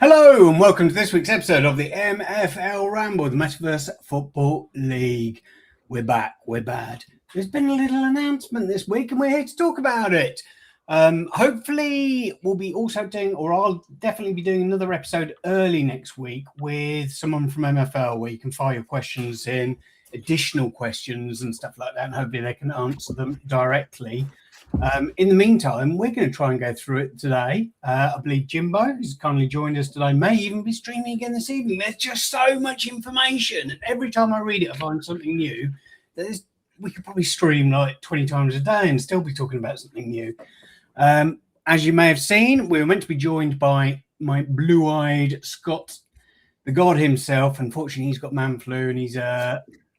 Hello and welcome to this week's episode of the MFL Ramble, the Metaverse Football League. We're back, we're bad. There's been a little announcement this week and we're here to talk about it. Hopefully we'll be also doing, or I'll definitely be doing another episode early next week with someone from MFL where you can fire your questions in, additional questions and stuff like that, and hopefully they can answer them directly. In the meantime, we're going to try and go through it today. I believe Jimbo, who's kindly joined us today, may even be streaming again this evening. There's just so much information. And every time I read it, I find something new. We could probably stream like 20 times a day and still be talking about something new. As you may have seen, we were meant to be joined by my blue-eyed Scott, the god himself. Unfortunately, he's got man flu and he's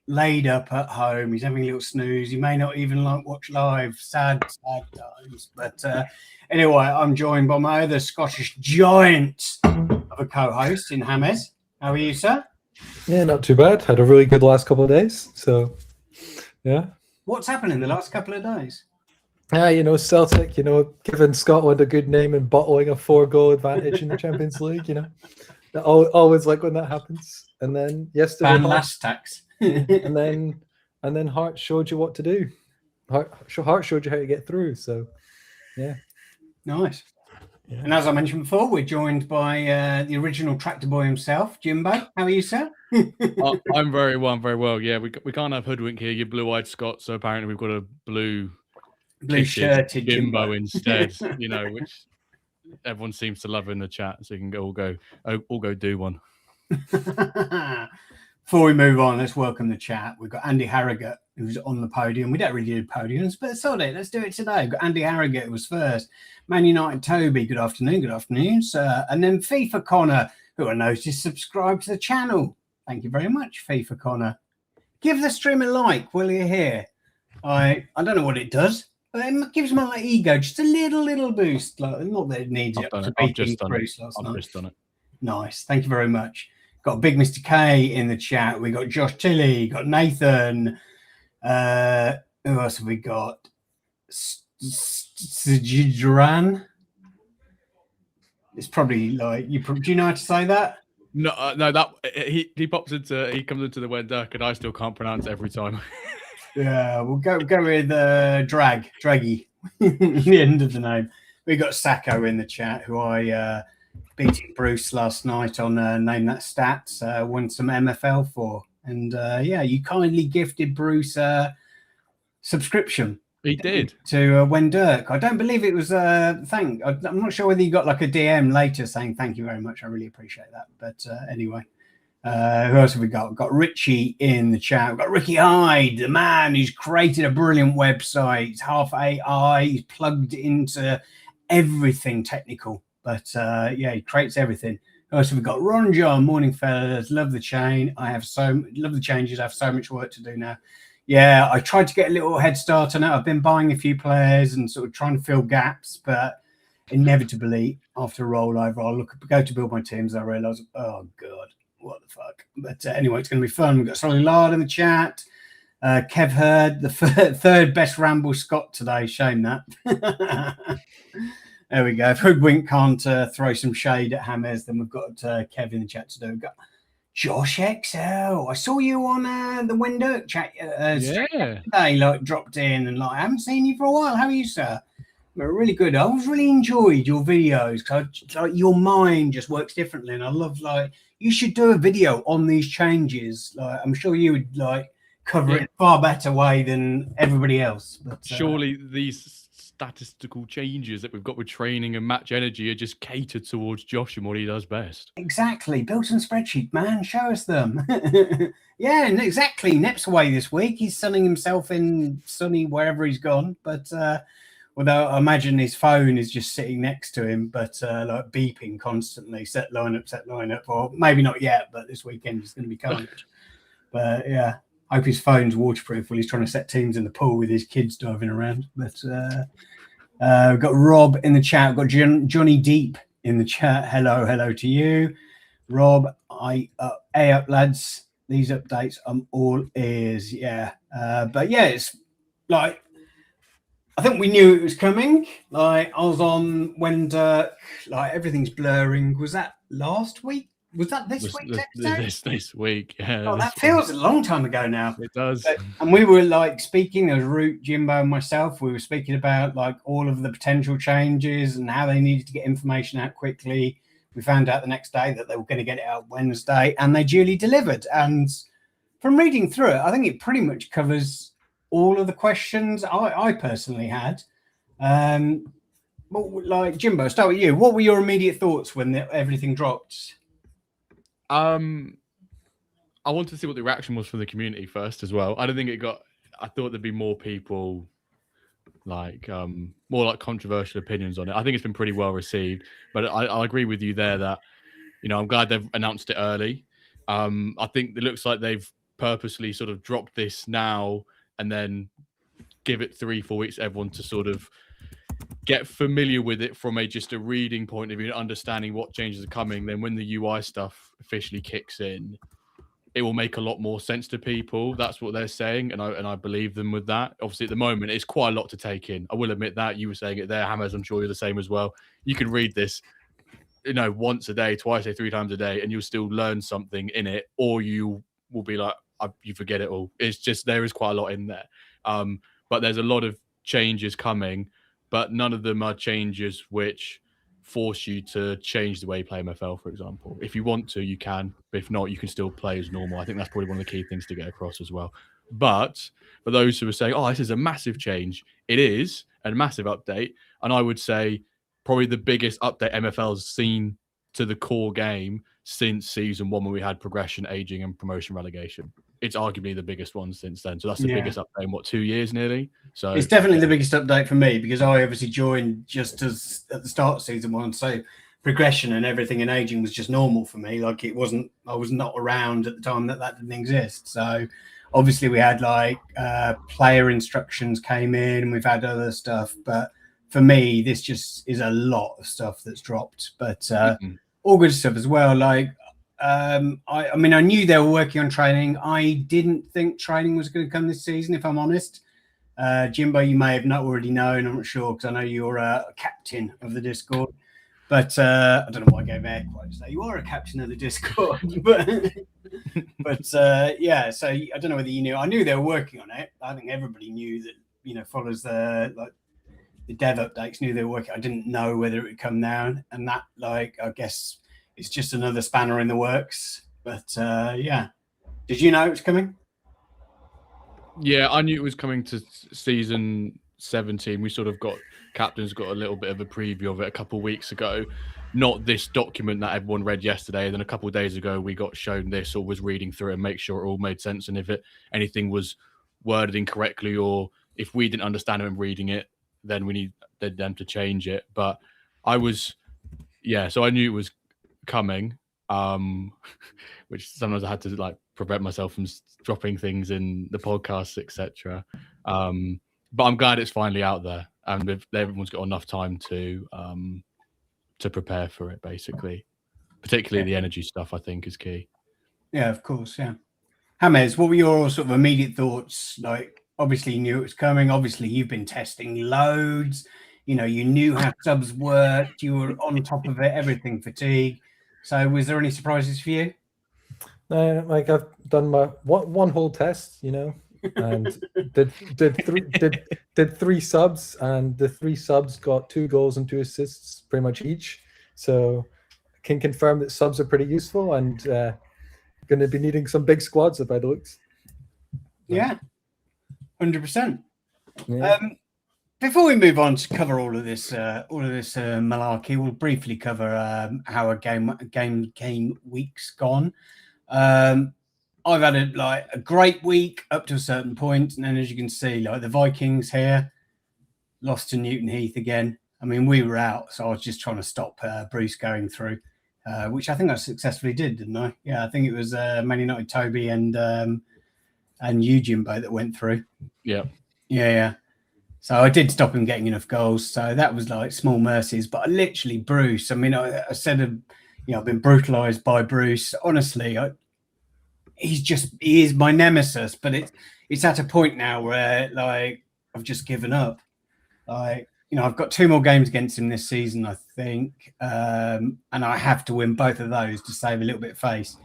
laid up at home. He's having a little snooze. He may not even watch live. Sad times. But anyway, I'm joined by my other Scottish giant of a co-host in Hamez. How are you, sir? Yeah, not too bad. Had a really good last couple of days. So, yeah. What's happened in the last couple of days? Celtic, giving Scotland a good name and bottling a 4-goal advantage in the Champions League, I always like when that happens. And then yesterday, last tax. and then Heart showed you what to do. Heart showed you how to get through. So, yeah, nice. Yeah. And as I mentioned before, we're joined by the original tractor boy himself, Jimbo. How are you, sir? I'm very well. Yeah, we can't have Hoodwink here. You're blue-eyed Scott, so apparently we've got a blue shirted Jimbo instead. Which everyone seems to love in the chat. So you can all go do one. Before we move on, let's welcome the chat. We've got Andy Harrogate, who's on the podium. We don't really do podiums, but sod it. Let's do it today. We've got Andy Harrogate, who was first. Man United Toby, good afternoon, sir. And then FIFA Connor, who I noticed subscribed to the channel. Thank you very much, FIFA Connor. Give the stream a like while you're here. I don't know what it does, but it gives my ego just a little boost. Not that it needs it. I've just done it. Nice. Thank you very much. Got Big Mr. K in the chat. We got Josh Tilley, got Nathan. Who else have we got? Sijidran. It's probably do you know how to say that? No, that he comes into the Wenduck and I still can't pronounce it every time. Yeah, we'll go with Draggy. The end of the name. We got Sacco in the chat, who I beating Bruce last night on Name That Stats, won some MFL for. And you kindly gifted Bruce a subscription. He did. To Wendirk. I don't believe it was I'm not sure whether you got like a DM later saying thank you very much. I really appreciate that. But anyway, who else have we got? We've got Richie in the chat. We've got Ricky Hyde, the man who's created a brilliant website. He's half AI. He's plugged into everything technical. But he creates everything. Who else have we got? Ron John, morning fellas. Love the chain. Love the changes. I have so much work to do now. Yeah, I tried to get a little head start on it. I've been buying a few players and sort of trying to fill gaps, but inevitably after a rollover, I'll go to build my teams. And I realise, oh God, what the fuck? But anyway, it's going to be fun. We've got Solly Lard in the chat. Kev Hurd, the third best Ramble Scott today. Shame that. There we go. If Hoodwink can't throw some shade at Hamez, then we've got Kev in the chat to do. We've got Josh XL. I saw you on the Wendover chat today, dropped in and I haven't seen you for a while. How are you, sir? We're really good. I always really enjoyed your videos because your mind just works differently, and I love you should do a video on these changes. I'm sure you would cover it in a far better way than everybody else. But surely these statistical changes that we've got with training and match energy are just catered towards Josh and what he does best. Exactly. Built some spreadsheet, man. Show us them. Yeah, exactly. Nep's away this week. He's sunning himself in sunny wherever he's gone. But although I imagine his phone is just sitting next to him, but beeping constantly, set lineup, or maybe not yet, but this weekend is going to be carnage. But yeah, hope his phone's waterproof while he's trying to set teams in the pool with his kids diving around. But we've got Rob in the chat. We've got Johnny Deep in the chat. Hello to you, Rob. Up, lads. These updates, I'm all ears. Yeah, but yeah, it's I think we knew it was coming. Like I was on when like everything's blurring. Was that last week? Was that this week's episode? This week. Yeah. Oh, that feels a long time ago now. It does. And we were like speaking as Root, Jimbo, and myself. We were speaking about like all of the potential changes and how they needed to get information out quickly. We found out the next day that they were going to get it out Wednesday, and they duly delivered. And from reading through it, I think it pretty much covers all of the questions I personally had. Well, like Jimbo, start with you. What were your immediate thoughts when everything dropped? I wanted to see what the reaction was from the community first as well. I don't think it got. I thought there'd be more people, like more like controversial opinions on it. I think it's been pretty well received, but I agree with you there that, you know, I'm glad they've announced it early. I think it looks like they've purposely sort of dropped this now and then give it 3-4 weeks, everyone to sort of get familiar with it from just a reading point of view, understanding what changes are coming. Then when the UI stuff officially kicks in, it will make a lot more sense to people. That's what they're saying, and I believe them with that. Obviously, at the moment, it's quite a lot to take in. I will admit that. You were saying it there, Hamez. I'm sure you're the same as well. You can read this, you know, once a day, twice a day, 3 times a day, and you'll still learn something in it, or you will be like, you forget it all. It's just, there is quite a lot in there. But there's a lot of changes coming, but none of them are changes which force you to change the way you play MFL, for example. If you want to, you can. But if not, you can still play as normal. I think that's probably one of the key things to get across as well. But for those who are saying, oh, this is a massive change, it is a massive update. And I would say probably the biggest update MFL's seen to the core game since season 1, when we had progression, aging, and promotion relegation. It's arguably the biggest one since then. So that's the biggest update in, 2 years nearly? So it's definitely the biggest update for me, because I obviously joined just as at the start of season 1. So progression and everything and aging was just normal for me. Like it wasn't, I was not around at the time that didn't exist. So obviously we had like player instructions came in, and we've had other stuff. But for me, this just is a lot of stuff that's dropped. But all good stuff as well. Like, I mean, I knew they were working on training. I didn't think training was going to come this season, if I'm honest. Jimbo, you may have not already known. I'm not sure, because I know you're a captain of the Discord. But I don't know why I gave air quotes there. You are a captain of the Discord. but yeah, so I don't know whether you knew. I knew they were working on it. I think everybody knew that, you know, follows the dev updates, knew they were working. I didn't know whether it would come down. And that, like, I guess it's just another spanner in the works. But yeah. Did you know it was coming? Yeah, I knew it was coming to season 17. We sort of captains got a little bit of a preview of it a couple of weeks ago. Not this document that everyone read yesterday. Then a couple of days ago, we got shown this, or was reading through it and make sure it all made sense. And if anything was worded incorrectly, or if we didn't understand it and reading it, then we needed them to change it. But so I knew it was coming, which sometimes I had to like prevent myself from dropping things in the podcast, etc. But I'm glad it's finally out there, and everyone's got enough time to prepare for it, basically. Particularly the energy stuff, I think, is key. Yeah, of course, yeah. Hamez, what were your sort of immediate thoughts? Like, obviously you knew it was coming. Obviously you've been testing loads. You know, you knew how subs worked. You were on top of it, everything fatigue. So was there any surprises for you? Like I've done my one whole test, you know, and did 3 subs, and the 3 subs got 2 goals and 2 assists pretty much each. So I can confirm that subs are pretty useful, and going to be needing some big squads by the looks. Yeah, 100%. Yeah. Before we move on to cover all of this malarkey, we'll briefly cover how a game week's gone. I've had a great week up to a certain point, and then as you can see, like the Vikings here lost to Newton Heath again. I mean, we were out, so I was just trying to stop Bruce going through, which I think I successfully did, didn't I? Yeah, I think it was Man United Toby and you, Jimbo, that went through. Yeah. So I did stop him getting enough goals. So that was like small mercies. But literally, Bruce, I mean, I said, I've been brutalized by Bruce. Honestly, he is my nemesis. But it's at a point now where, like, I've just given up. I've got 2 more games against him this season, I think, and I have to win both of those to save a little bit of face.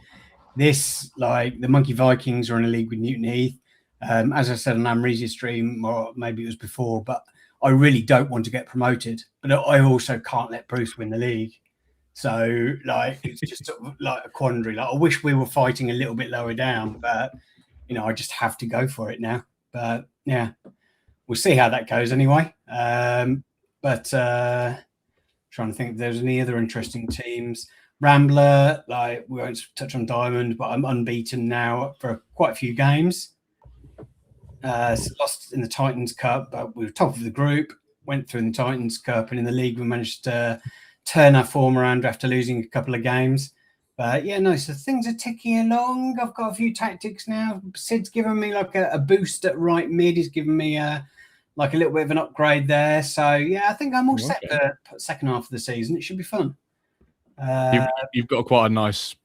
This, the Monkey Vikings are in a league with Newton Heath. As I said on Amresia's stream, or maybe it was before, but I really don't want to get promoted. But I also can't let Bruce win the league. So, it's just sort of like a quandary. I wish we were fighting a little bit lower down, but, I just have to go for it now. But, yeah, we'll see how that goes anyway. Trying to think if there's any other interesting teams. Rambler, we won't touch on Diamond, but I'm unbeaten now for quite a few games. Lost in the Titans Cup, but we were top of the group, went through in the Titans Cup, and in the league we managed to turn our form around after losing a couple of games. But so things are ticking along. I've got a few tactics now. Sid's given me a boost at right mid. He's given me a little bit of an upgrade there. So I think I'm all set for the second half of the season. It should be fun. You've got quite a nice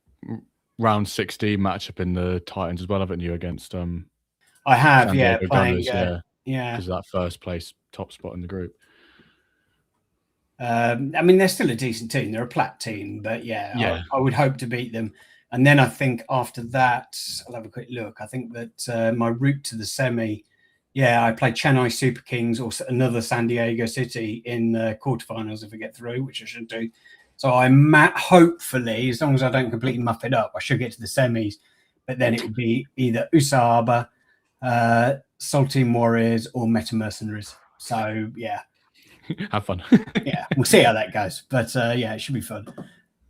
round 16 matchup in the Titans as well, haven't you? Against I have, playing, yeah, because of that first place top spot in the group. They're still a decent team. They're a plat team, but I would hope to beat them. And then I think after that, I'll have a quick look. I think that my route to the semi, I play Chennai Super Kings or another San Diego City in the quarterfinals if I get through, which I should do. So I'm hopefully, as long as I don't completely muff it up, I should get to the semis. But then it would be either Usaba, Soul Team Warriors, or Meta Mercenaries. So have fun. We'll see how that goes. But it should be fun.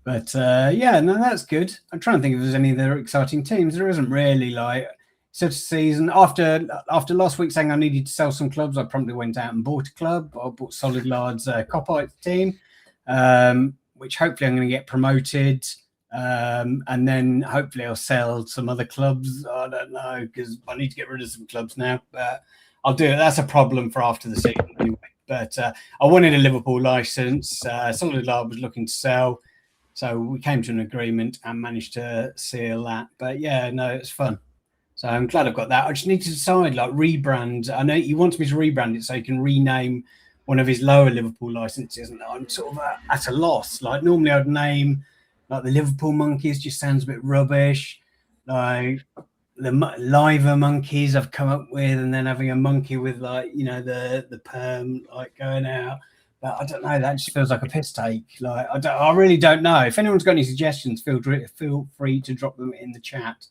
But that's good. I'm trying to think if there's any other exciting teams. There isn't really. Such a season after last week saying I needed to sell some clubs, I promptly went out and bought a club. I bought Solid Lard's Copite team, which hopefully I'm going to get promoted, and then hopefully I'll sell some other clubs. I don't know, because I need to get rid of some clubs now, but I'll do it. That's a problem for after the season anyway. But I wanted a Liverpool license. Solid Lard was looking to sell, so we came to an agreement and managed to seal that. But it's fun. So I'm glad I've got that. I just need to decide, rebrand. I know he wants me to rebrand it so he can rename one of his lower Liverpool licenses, and I'm sort of at a loss. Normally I'd name the Liverpool Monkeys, just sounds a bit rubbish. The Liver Monkeys I've come up with, and then having a monkey with the perm going out. But I don't know. That just feels like a piss take. I really don't know. If anyone's got any suggestions, feel free to drop them in the chat.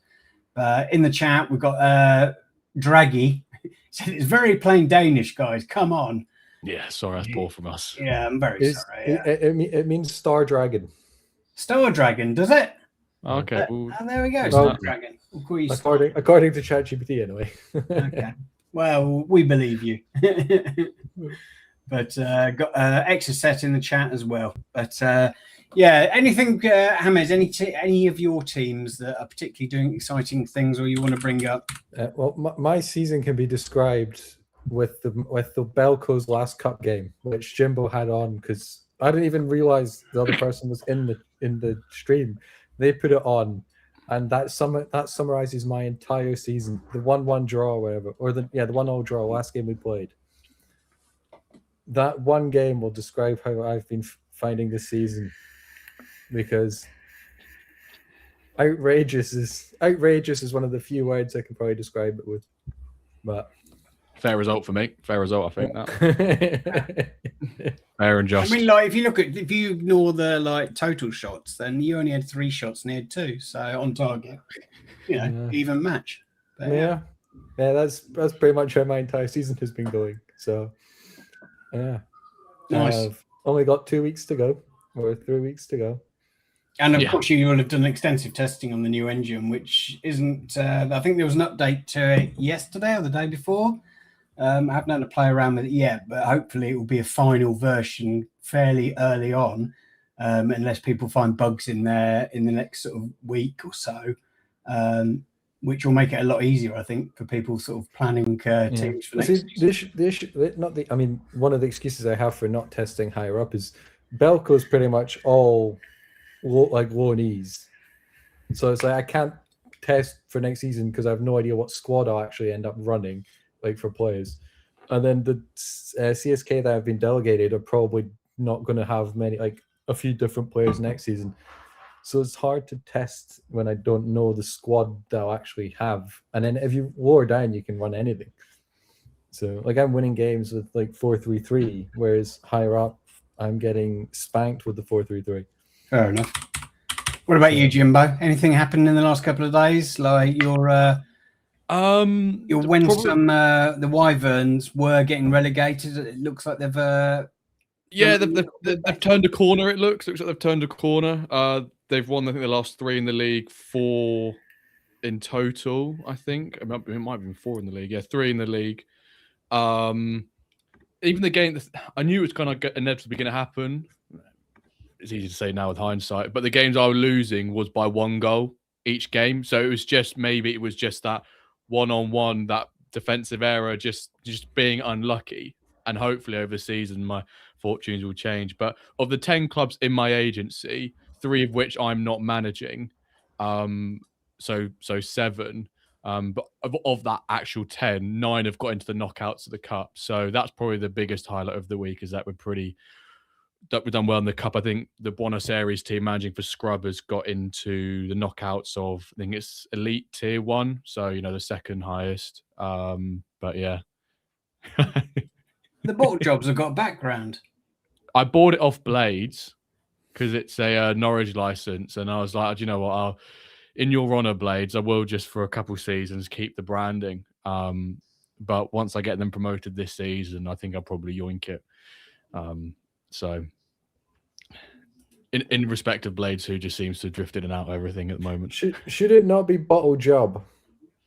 In the chat, we've got Draggy. Said it's very plain Danish, guys. Come on. Yeah, sorry, that's poor from us. Yeah, I'm very sorry. It means Star Dragon. Star Dragon, does it? Okay. There we go. Star Dragon. According to ChatGPT, anyway. Okay. Well, we believe you. But got extra set in the chat as well. But anything, Hamez, any of your teams that are particularly doing exciting things or you want to bring up? My season can be described with the Belco's last cup game, which Jimbo had on, because I didn't even realize the other person was in the stream. They put it on, and that summarizes my entire season. The 1-1 draw or whatever, or the 1-0 draw, last game we played. That one game will describe how I've been finding this season, because outrageous is one of the few words I can probably describe it with. But fair result for me. Fair result, I think. That fair and just. If you ignore the total shots, then you only had 3 shots and he had 2, so on target. Even match. But, that's pretty much how my entire season has been going. So nice. I've only got 2 weeks to go, or 3 weeks to go. And of course, you will have done extensive testing on the new engine, which isn't. I think there was an update to it yesterday or the day before. I haven't had to play around with it yet, but hopefully it will be a final version fairly early on, unless people find bugs in there in the next sort of week or so, which will make it a lot easier, I think, for people sort of planning teams for next season. One of the excuses I have for not testing higher up is Belco's pretty much all loanees. So it's I can't test for next season because I have no idea what squad I'll actually end up running, for players. And then the CSK that have been delegated are probably not going to have many, like a few different players next season. So it's hard to test when I don't know the squad they'll actually have. And then if you lower down, you can run anything. So like I'm winning games with like 4-3-3, whereas higher up, I'm getting spanked with the 4-3-3. Fair enough. What about you, Jimbo? Anything happened in the last couple of days? Like when the Wyverns were getting relegated, it looks like they've they've turned a corner. It looks like they've turned a corner. They've won, I think, the last 3 in the league, 4 in total. I think it might have been 4 in the league. Yeah, 3 in the league. Even the game, I knew it was kind of inevitably going to happen. It's easy to say now with hindsight, but the games I was losing was by 1 goal each game. So it was just that one-on-one, that defensive error, just being unlucky. And hopefully over the season, my fortunes will change. But of the 10 clubs in my agency, 3 of which I'm not managing, so 7. But of that actual 10, 9 have got into the knockouts of the cup. So that's probably the biggest highlight of the week, is that we've done well in the cup. I think the Buenos Aires team managing for Scrubbers got into the knockouts of, I think it's Elite Tier 1. So, the second highest. But yeah. The bottle jobs have got a background. I bought it off Blades because it's a Norwich license. And I was like, do you know what? In your honour, Blades, I will just for a couple seasons keep the branding. But once I get them promoted this season, I think I'll probably yoink it. So in respect of Blades, who just seems to have drifted in and out of everything at the moment. Should it not be Bottle Job?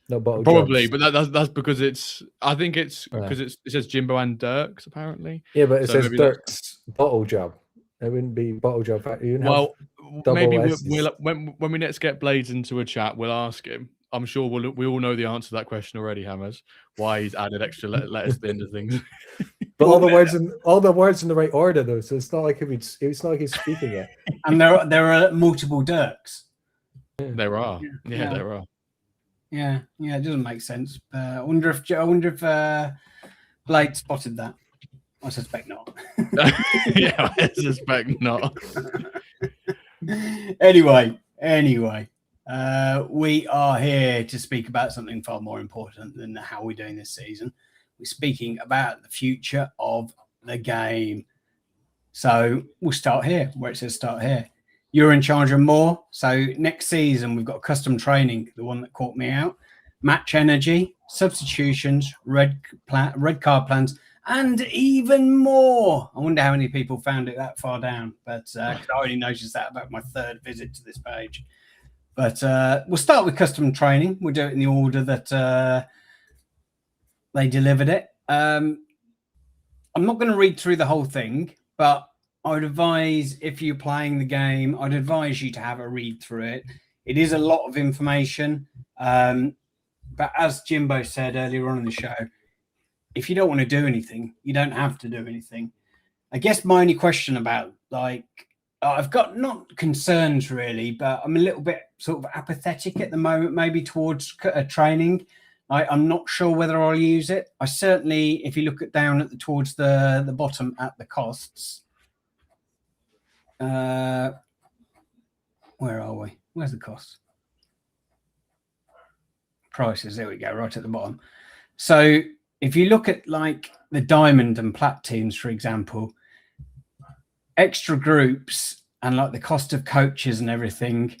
No, Bottle Probably, Jobs. but that's because I think it's because it says Jimbo and Dirks apparently. Yeah, but it says Dirks Bottle Job. It wouldn't be Bottle Job. Well, maybe when we next get Blades into a chat, we'll ask him. I'm sure we all know the answer to that question already, Hamez. Why he's added extra letters at the end of things. But all the words in the right order though, so it's not like it's not like he's speaking it. And there are multiple Dirks. There are, there are. Yeah, it doesn't make sense. I wonder if Blade spotted that. I suspect not. Yeah, I suspect not. Anyway, we are here to speak about something far more important than how we're doing this season. We're speaking about the future of the game. So we'll start here, where it says start here. You're in charge of more. So next season, we've got custom training, the one that caught me out, match energy, substitutions, red card plans, and even more. I wonder how many people found it that far down, but I only noticed that about my 3rd visit to this page. But we'll start with custom training. We'll do it in the order that they delivered it. I'm not going to read through the whole thing, but I would advise, if you're playing the game, I'd advise you to have a read through it. It is a lot of information. But as Jimbo said earlier on in the show, if you don't want to do anything, you don't have to do anything. I guess my only question about, I've got not concerns really, but I'm a little bit sort of apathetic at the moment, maybe towards training. I'm not sure whether I'll use it. I certainly, if you look down towards the bottom at the costs, where are we? Where's the cost? Prices. There we go, right at the bottom. So if you look at the diamond and plat teams, for example, extra groups and the cost of coaches and everything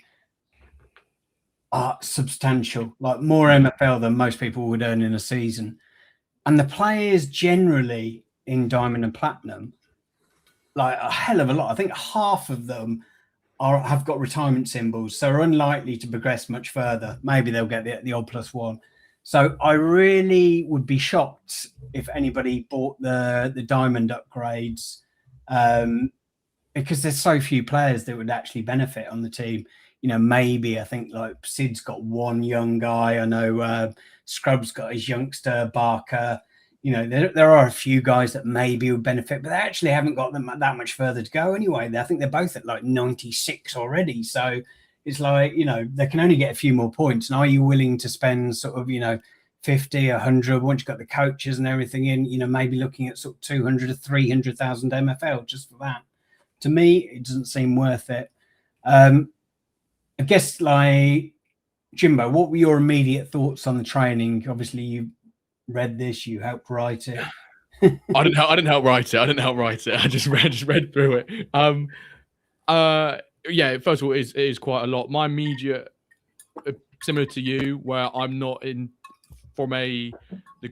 are substantial, more MFL than most people would earn in a season. And the players generally in diamond and platinum, a hell of a lot. I think half of them have got retirement symbols, so are unlikely to progress much further. Maybe they'll get the odd +1. So I really would be shocked if anybody bought the diamond upgrades, because there's so few players that would actually benefit on the team. Maybe I think Sid's got 1 young guy. I know Scrub's got his youngster Barker. There are a few guys that maybe would benefit, but they actually haven't got them that much further to go anyway. I think they're both at 96 already. So it's they can only get a few more points. And are you willing to spend sort of, 50, 100. Once you've got the coaches and everything in, maybe looking at sort of 200 to 300,000 MFL just for that. To me, it doesn't seem worth it. I guess, like, Jimbo, what were your immediate thoughts on the training? Obviously, you read this, you helped write it. I didn't help write it. I just read through it. Yeah, first of all, it is quite a lot. My immediate, similar to you, where I'm not in from the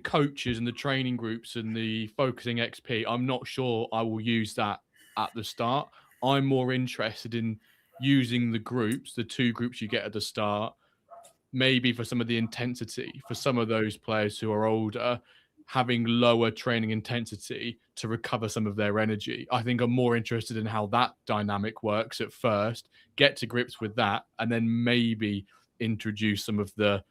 coaches and the training groups and the focusing XP, I'm not sure I will use that at the start. I'm more interested in using the groups, the 2 groups you get at the start, maybe for some of the intensity, for some of those players who are older, having lower training intensity to recover some of their energy. I think I'm more interested in how that dynamic works at first, get to grips with that, and then maybe introduce some of the,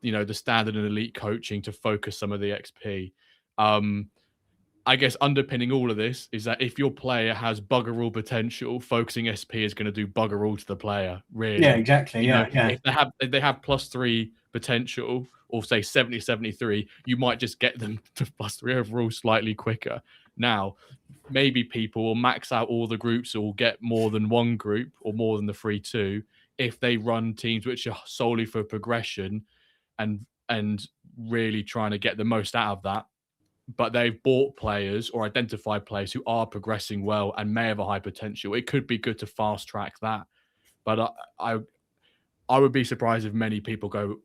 the standard and elite coaching to focus some of the XP. I guess underpinning all of this is that if your player has bugger all potential, focusing SP is going to do bugger all to the player. Really, yeah, exactly. Yeah. If they have +3 potential, or say 70, 73, you might just get them to +3 overall slightly quicker. Now, maybe people will max out all the groups or get more than one group or more than the 3-2 if they run teams which are solely for progression and really trying to get the most out of that. But they've bought players or identified players who are progressing well and may have a high potential. It could be good to fast track that. But I would be surprised if many people go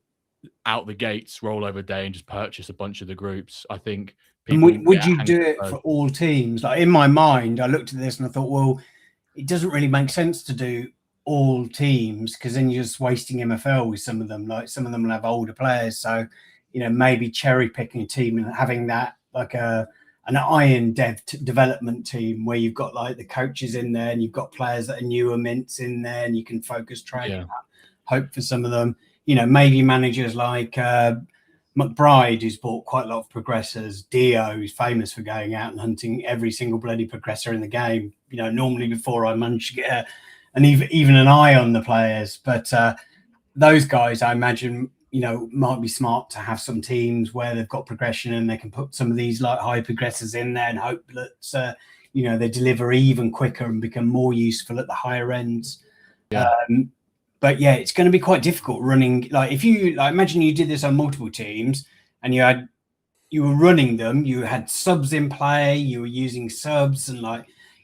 out the gates, rollover day, and just purchase a bunch of the groups. I think people. And would you do it for all teams? Like, in my mind, I looked at this and I thought, well, it doesn't really make sense to do all teams, because then you're just wasting MFL with some of them. Like, some of them will have older players, so maybe cherry picking a team and having that like an iron development team where you've got like the coaches in there and you've got players that are newer mints in there, and you can focus training. Hope for some of them. Maybe managers like McBride, who's bought quite a lot of progressors. Dio, who's famous for going out and hunting every single bloody progressor in the game. Normally before I manage to get even an eye on the players. But those guys, I imagine, might be smart to have some teams where they've got progression and they can put some of these like high progressors in there and hope that, they deliver even quicker and become more useful at the higher ends. Yeah. But yeah, it's going to be quite difficult running. Like, if you imagine you did this on multiple teams and you were running them, you had subs in play, you were using subs and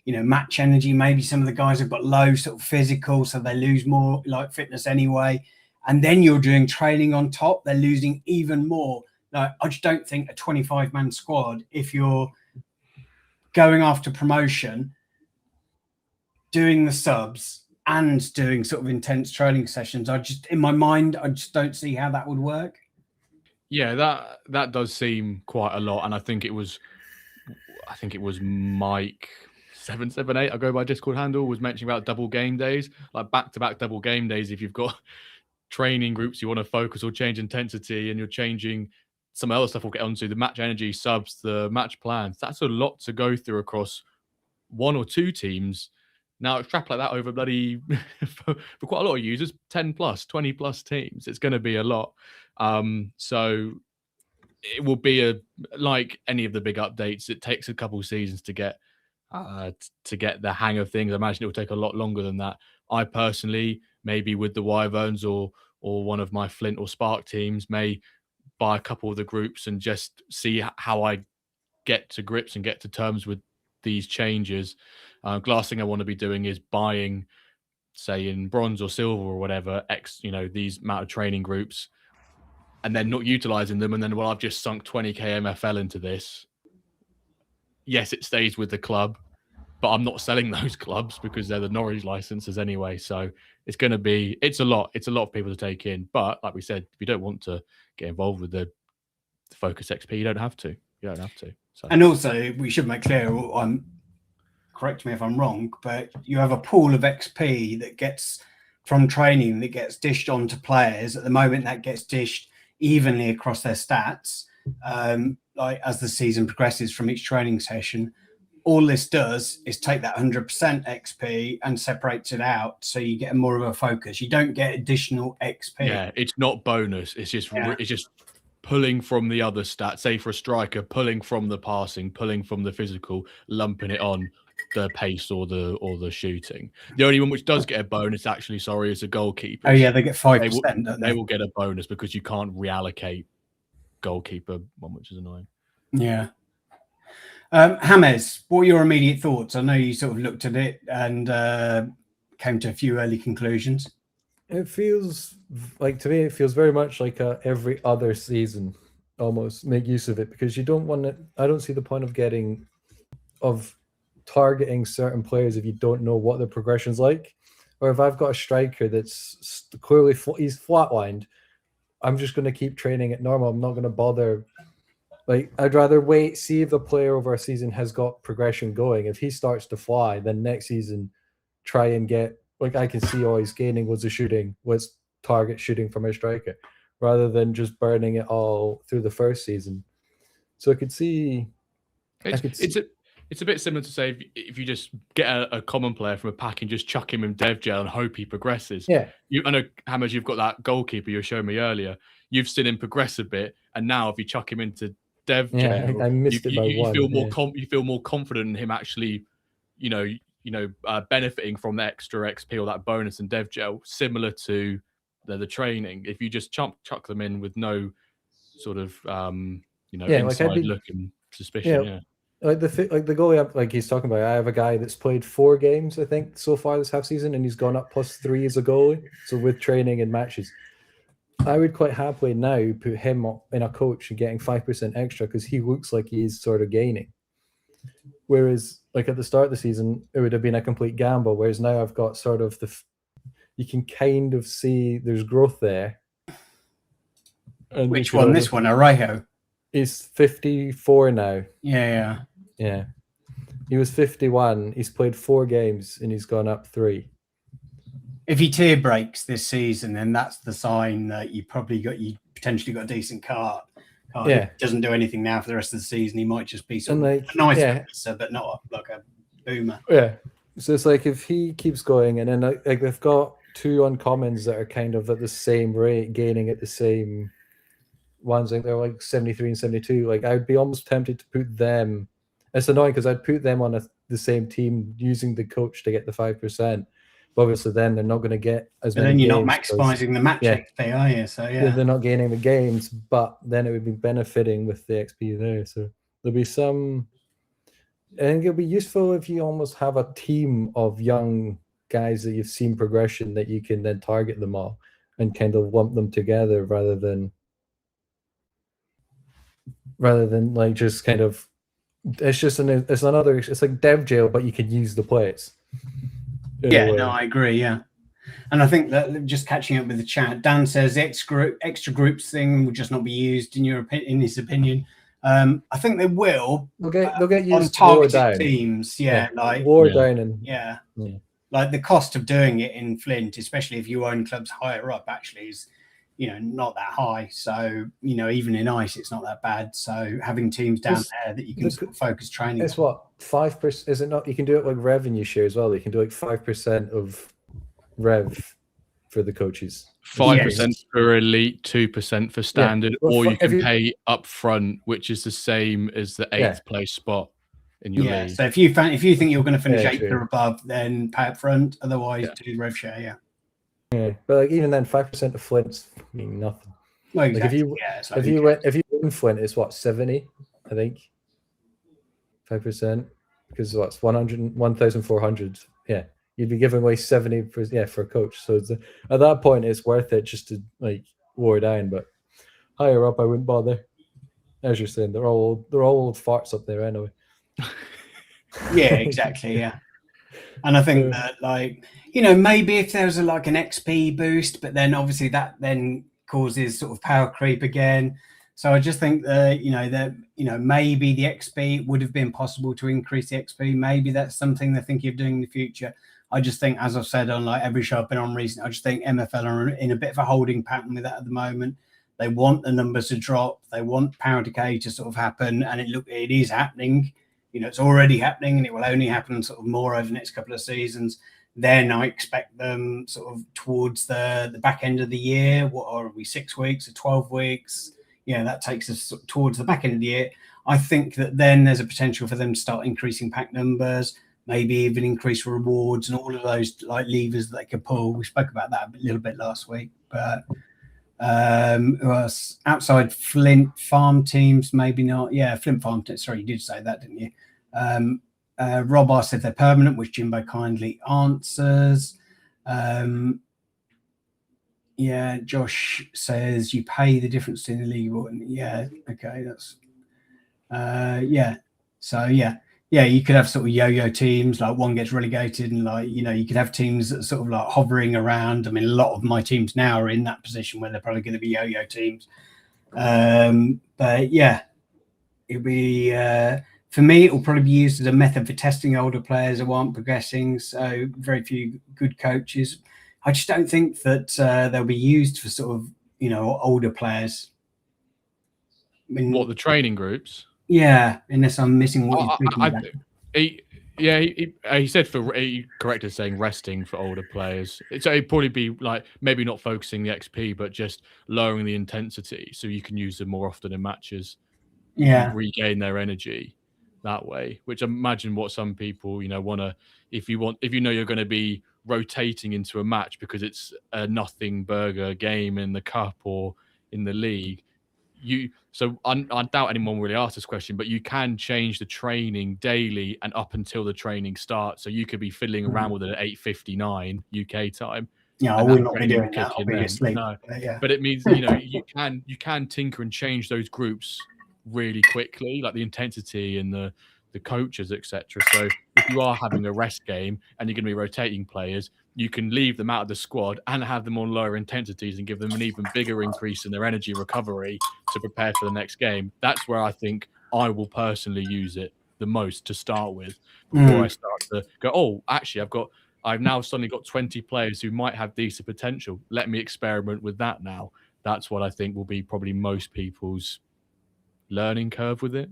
match energy. Maybe some of the guys have got low sort of physical, so they lose more like fitness anyway. And then you're doing training on top, they're losing even more. I just don't think a 25-man squad, if you're going after promotion, doing the subs and doing sort of intense training sessions, in my mind, I just don't see how that would work. Yeah, that does seem quite a lot. And I think it was Mike 778, I go by Discord handle, was mentioning about double game days, like back-to-back double game days. If you've got training groups you want to focus or change intensity, and you're changing some other stuff we'll get onto, the match energy, subs, the match plans, that's a lot to go through across 1 or 2 teams. Now extrapolate that over bloody for quite a lot of users, 10 plus, 20 plus teams, it's going to be a lot. So it will be like any of the big updates, it takes a couple of seasons to get the hang of things. I imagine it will take a lot longer than that. I personally, maybe with the Wyverns or one of my Flint or Spark teams, may buy a couple of the groups and just see how I get to grips and get to terms with these changes. Last thing I want to be doing is buying, say, in bronze or silver or whatever, these amount of training groups, and then not utilizing them. And then, well, I've just sunk 20k MFL into this. Yes, it stays with the club, but I'm not selling those clubs because they're the Norwich licenses anyway. So it's a lot. It's a lot of people to take in. But like we said, if you don't want to get involved with the Focus XP, you don't have to. So. And also, we should make clear, correct me if I'm wrong, but you have a pool of XP that gets from training that gets dished onto players. At the moment, that gets dished evenly across their stats. As the season progresses from each training session, all this does is take that 100% XP and separates it out, so you get more of a focus. You don't get additional XP. Yeah, it's not bonus. It's just pulling from the other stats, say for a striker, pulling from the passing, pulling from the physical, lumping it on the pace or the shooting. The only one which does get a bonus, actually, sorry, is the goalkeeper. Oh yeah, they get 5%, don't they will get a bonus because you can't reallocate goalkeeper one, which is annoying. Yeah. Hamez, what are your immediate thoughts? I know you sort of looked at it and came to a few early conclusions. It feels like, to me, it feels very much like every other season. Almost make use of it, because you don't want to. I don't see the point of targeting certain players if you don't know what their progression's like, or if I've got a striker that's clearly he's flatlined, I'm just going to keep training it normal. I'm not going to bother. Like, I'd rather wait, see if the player over a season has got progression going. If he starts to fly, then next season try and get, like, I can see he's gaining loads of shooting, was target shooting from a striker, rather than just burning it all through the first season. So I could see. It's a bit similar to say if you just get a common player from a pack and just chuck him in dev gel and hope he progresses. Yeah. I know, Hamez, you've got that goalkeeper you were showing me earlier. You've seen him progress a bit, and now if you chuck him into dev gel, I missed it by one. You feel more confident in him actually, benefiting from the extra XP or that bonus in dev gel, similar to the training. If you just chuck them in with no sort of inside look and suspicion. Yeah. Like the goalie, like he's talking about, I have a guy that's played 4 games, I think, so far this half season, and he's gone up +3 as a goalie. So with training and matches, I would quite happily now put him in a coach and getting 5% extra, because he looks like he's sort of gaining. Whereas, like at the start of the season, it would have been a complete gamble. Whereas now I've got sort of you can kind of see there's growth there. And which one? This one, Arejo. He's 54 now. Yeah. He was 51. He's played 4 games and he's gone up 3. If he tier breaks this season, then that's the sign that you potentially got a decent card. Yeah. If he doesn't do anything now for the rest of the season, he might just be a nice officer, but not like a boomer. Yeah. So it's like if he keeps going, and then like they've got 2 uncommons that are kind of at the same rate, gaining at the same ones, like they're like 73 and 72. Like I would be almost tempted to put them. It's annoying because I'd put them on the same team using the coach to get the 5%. But obviously, then they're not going to get as many. Then you're games not maximizing the match XP, are you? So they're not gaining the games, but then it would be benefiting with the XP there. So there'll be some. I think it'll be useful if you almost have a team of young guys that you've seen progression that you can then target them all and kind of lump them together rather than like just kind of. It's like dev jail, but you can use the plays. I agree. Yeah, and I think that just catching up with the chat, Dan says the extra groups thing will just not be used in his opinion. I think they will. They'll get used on targeted teams. Down and like the cost of doing it in Flint, especially if you own clubs higher up, actually is not that high. So even in ice, it's not that bad. So having teams down there that you can sort of focus training. It's what 5%? Is it not? You can do it like revenue share as well. You can do like 5% of rev for the coaches. 5% for elite, 2% for standard, or you can pay up front, which is the same as the 8th place spot in your league. So if you think you're going to finish 8th or above, then pay up front. Otherwise, do rev share. Yeah, but like even then, 5% of Flint's mean nothing. Well, exactly. Like if you win Flint, it's what 70, I think. 5% because what's 1,400. Yeah, you'd be giving away 70 for a coach. So at that point, it's worth it just to like lower down. But higher up, I wouldn't bother. As you're saying, they're all old farts up there anyway. Yeah, exactly. Yeah. And I think that, maybe if there's an XP boost, but then obviously that then causes sort of power creep again. So I just think that, maybe the XP would have been possible to increase the XP. Maybe that's something they're thinking of doing in the future. I just think, as I've said on every show I've been on recently, I just think MFL are in a bit of a holding pattern with that at the moment. They want the numbers to drop. They want power decay to sort of happen. And it is happening. It's already happening, and it will only happen sort of more over the next couple of seasons. Then I expect them sort of towards the back end of the year. What are we, 6 weeks or 12 weeks? that takes us towards the back end of the year. I think that then there's a potential for them to start increasing pack numbers, maybe even increase rewards and all of those like levers that they could pull. We spoke about that a little bit last week, but outside Flint farm teams, maybe not. Yeah, Flint farm teams. Sorry, you did say that, didn't you? Rob asked if they're permanent, which Jimbo kindly answers. Yeah, Josh says you pay the difference in the league. Yeah, okay, that's yeah. So yeah, you could have sort of yo-yo teams, like one gets relegated, and like you could have teams that are sort of like hovering around. I mean, a lot of my teams now are in that position where they're probably going to be yo-yo teams. But yeah, it'll be for me. It will probably be used as a method for testing older players who aren't progressing. So very few good coaches. I just don't think that they'll be used for sort of older players. I mean, what, the training groups? Yeah, unless I'm missing what you're thinking about. He said he corrected saying resting for older players. So it'd probably be like maybe not focusing the XP, but just lowering the intensity so you can use them more often in matches. Yeah, regain their energy that way. Which I imagine what some people want to, if you know you're going to be rotating into a match because it's a nothing burger game in the cup or in the league. I doubt anyone really asked this question, but you can change the training daily and up until the training starts. So you could be fiddling around with it at 8:59 UK time. Yeah, I will not be doing that. I'll be asleep. No, but it means you can tinker and change those groups really quickly, like the intensity and the coaches, etc. So if you are having a rest game and you're going to be rotating players, you can leave them out of the squad and have them on lower intensities and give them an even bigger increase in their energy recovery to prepare for the next game. That's where I think I will personally use it the most to start with before I start to go, oh, actually, I've now suddenly got 20 players who might have decent potential. Let me experiment with that now. That's what I think will be probably most people's learning curve with it.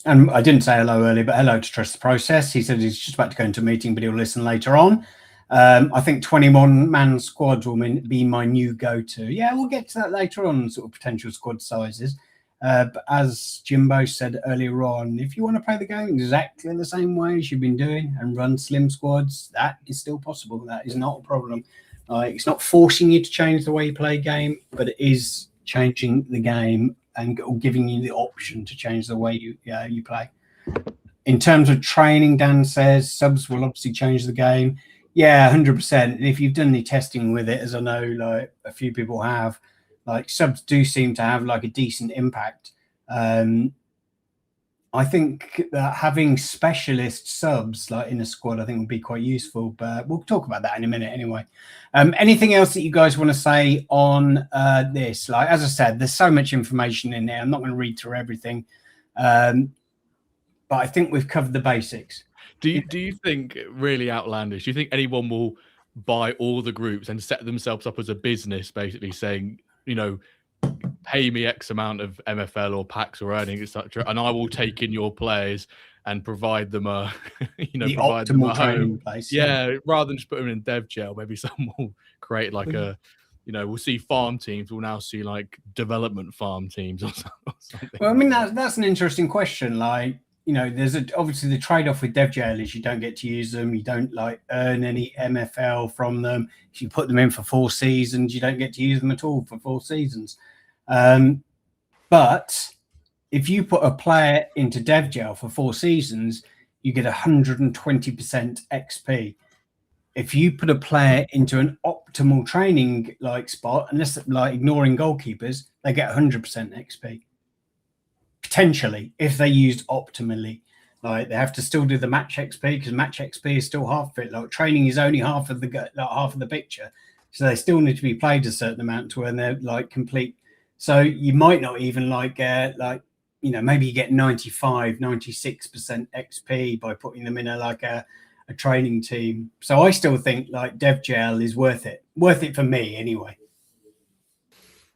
And I didn't say hello earlier, but hello to Trust the Process. He said he's just about to go into a meeting, but he'll listen later on. I think 21-man squads will be my new go-to. Yeah, we'll get to that later on, sort of potential squad sizes. But as Jimbo said earlier on, if you want to play the game exactly the same way as you've been doing and run slim squads, that is still possible. That is not a problem. It's not forcing you to change the way you play a game, but it is changing the game and giving you the option to change the way you play. In terms of training, Dan says subs will obviously change the game. Yeah, 100%. And if you've done any testing with it, as I know, like a few people have, like subs do seem to have like a decent impact. I think that having specialist subs like in a squad, I think would be quite useful, but we'll talk about that in a minute anyway. Anything else that you guys want to say on this? Like, as I said, there's so much information in there. I'm not going to read through everything, but I think we've covered the basics. Do you think, really outlandish, do you think anyone will buy all the groups and set themselves up as a business, basically saying, pay me X amount of MFL or packs or earnings, etc., and I will take in your players and provide them a, the provide optimal them a training home. place. Yeah, rather than just put them in dev jail, maybe someone will create like a, we'll see farm teams. We'll now see like development farm teams or something. Well, I mean, that's an interesting question. Like, there's obviously the trade-off with dev jail is you don't get to use them. You don't like earn any MFL from them. If you put them in for 4 seasons, you don't get to use them at all for 4 seasons. But if you put a player into dev jail for 4 seasons, you get 120% XP. If you put a player into an optimal training like spot, unless like ignoring goalkeepers, they get 100% XP. Potentially, if they used optimally. Like, they have to still do the match XP because match XP is still half of it. Like, training is only half of the picture, so they still need to be played a certain amount to when they're like complete. So you might not even maybe you get 95, 96% XP by putting them in a training team. So I still think like dev jail is worth it for me anyway.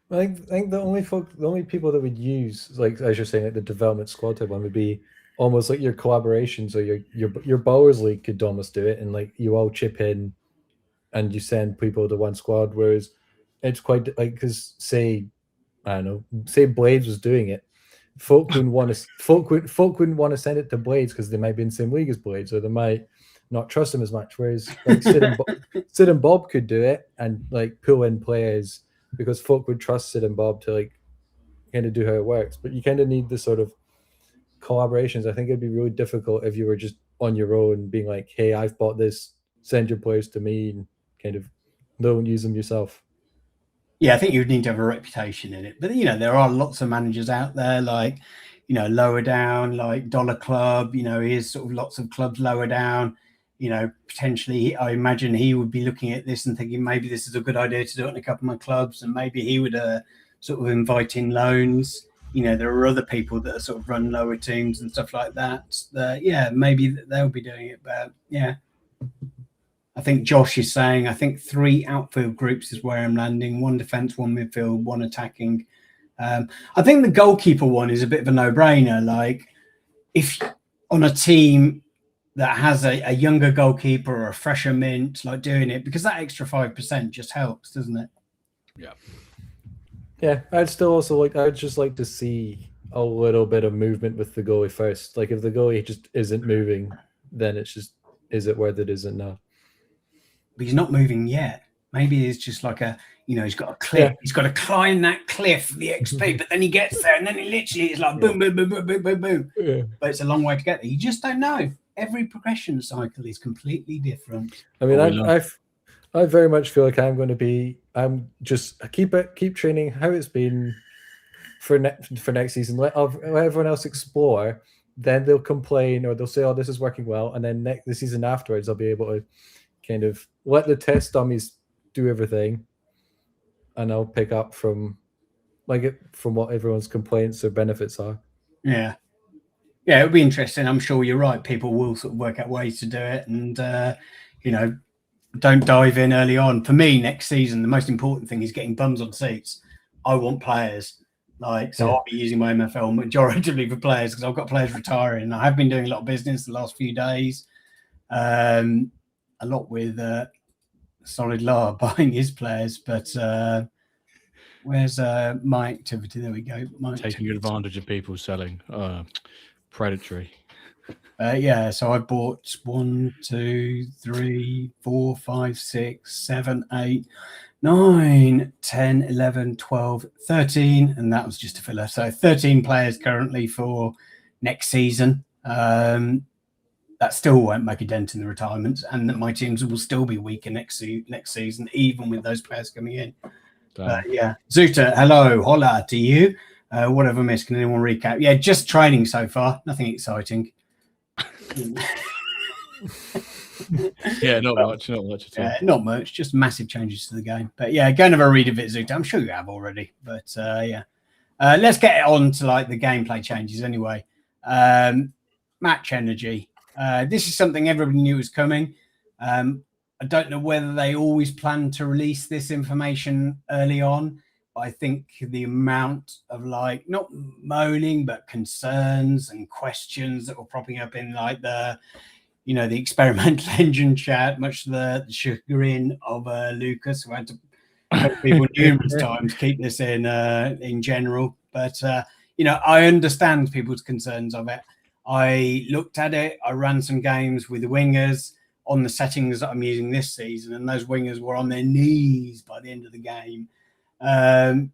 I think the only people that would use, like as you're saying, like the development squad type one would be almost like your collaborations, or your Bowers League could almost do it, and like you all chip in and you send people to one squad. Whereas it's quite like, because say I don't know, say Blades was doing it, folk wouldn't want to send it to Blades because they might be in the same league as Blades, or they might not trust him as much. Whereas like Sid and Bob could do it and like pull in players because folk would trust Sid and Bob to like kind of do how it works. But you kind of need the sort of collaborations. I think it'd be really difficult if you were just on your own being like, hey, I've bought this, send your players to me, and kind of don't use them yourself. Yeah, I think you'd need to have a reputation in it. But, there are lots of managers out there, like, lower down, like Dollar Club, here's sort of lots of clubs lower down. Potentially, I imagine he would be looking at this and thinking maybe this is a good idea to do it in a couple of my clubs, and maybe he would sort of invite in loans. There are other people that sort of run lower teams and stuff like that. Maybe they'll be doing it, but yeah. I think Josh is saying, I think 3 outfield groups is where I'm landing. 1 defense, 1 midfield, 1 attacking. I think the goalkeeper one is a bit of a no-brainer. Like, if on a team that has a younger goalkeeper or a fresher mint, like doing it, because that extra 5% just helps, doesn't it? Yeah. Yeah, I'd just like to see a little bit of movement with the goalie first. Like, if the goalie just isn't moving, then it's just, is it worth it? Is it not? But he's not moving yet. Maybe it's just like he's got a cliff. Yeah. He's got to climb that cliff, the XP, but then he gets there and then he literally is like boom, boom, boom, boom, boom, boom, boom. Yeah. But it's a long way to get there. You just don't know. Every progression cycle is completely different. I mean, I very much feel like I'm just keep training how it's been for next season. Let everyone else explore. Then they'll complain or they'll say, "Oh, this is working well," and then the season afterwards, I'll be able to kind of let the test dummies do everything, and I'll pick up from what everyone's complaints or benefits are. Yeah, it'll be interesting. I'm sure you're right. People will sort of work out ways to do it, and don't dive in early on. For me, next season, the most important thing is getting bums on seats. I want players. I'll be using my MFL majority for players because I've got players retiring. I have been doing a lot of business the last few days. A lot with Solid Law buying his players, but where's my activity? There we go. Taking advantage of people selling. Predatory. So I bought 1, 2, 3, 4, 5, 6, 7, 8, 9, 10, 11, 12, 13, and that was just a filler. So 13 players currently for next season. That still won't make a dent in the retirements, and that my teams will still be weaker next season, even with those players coming in. Zuta, hello, holla to you. What have I missed? Can anyone recap? Yeah, just training so far. Nothing exciting. Yeah, not much at all. Not much. Just massive changes to the game. But yeah, go and have a read of it, Zuta. I'm sure you have already. But let's get on to the gameplay changes anyway. Match energy. This is something everybody knew was coming. I don't know whether they always planned to release this information early on, but I think the amount of not moaning, but concerns and questions that were popping up in the experimental engine chat, much to the chagrin of Lucas, who had to tell people numerous times keep this in general. But I understand people's concerns of it. I looked at it. I ran some games with the wingers on the settings that I'm using this season, and those wingers were on their knees by the end of the game. And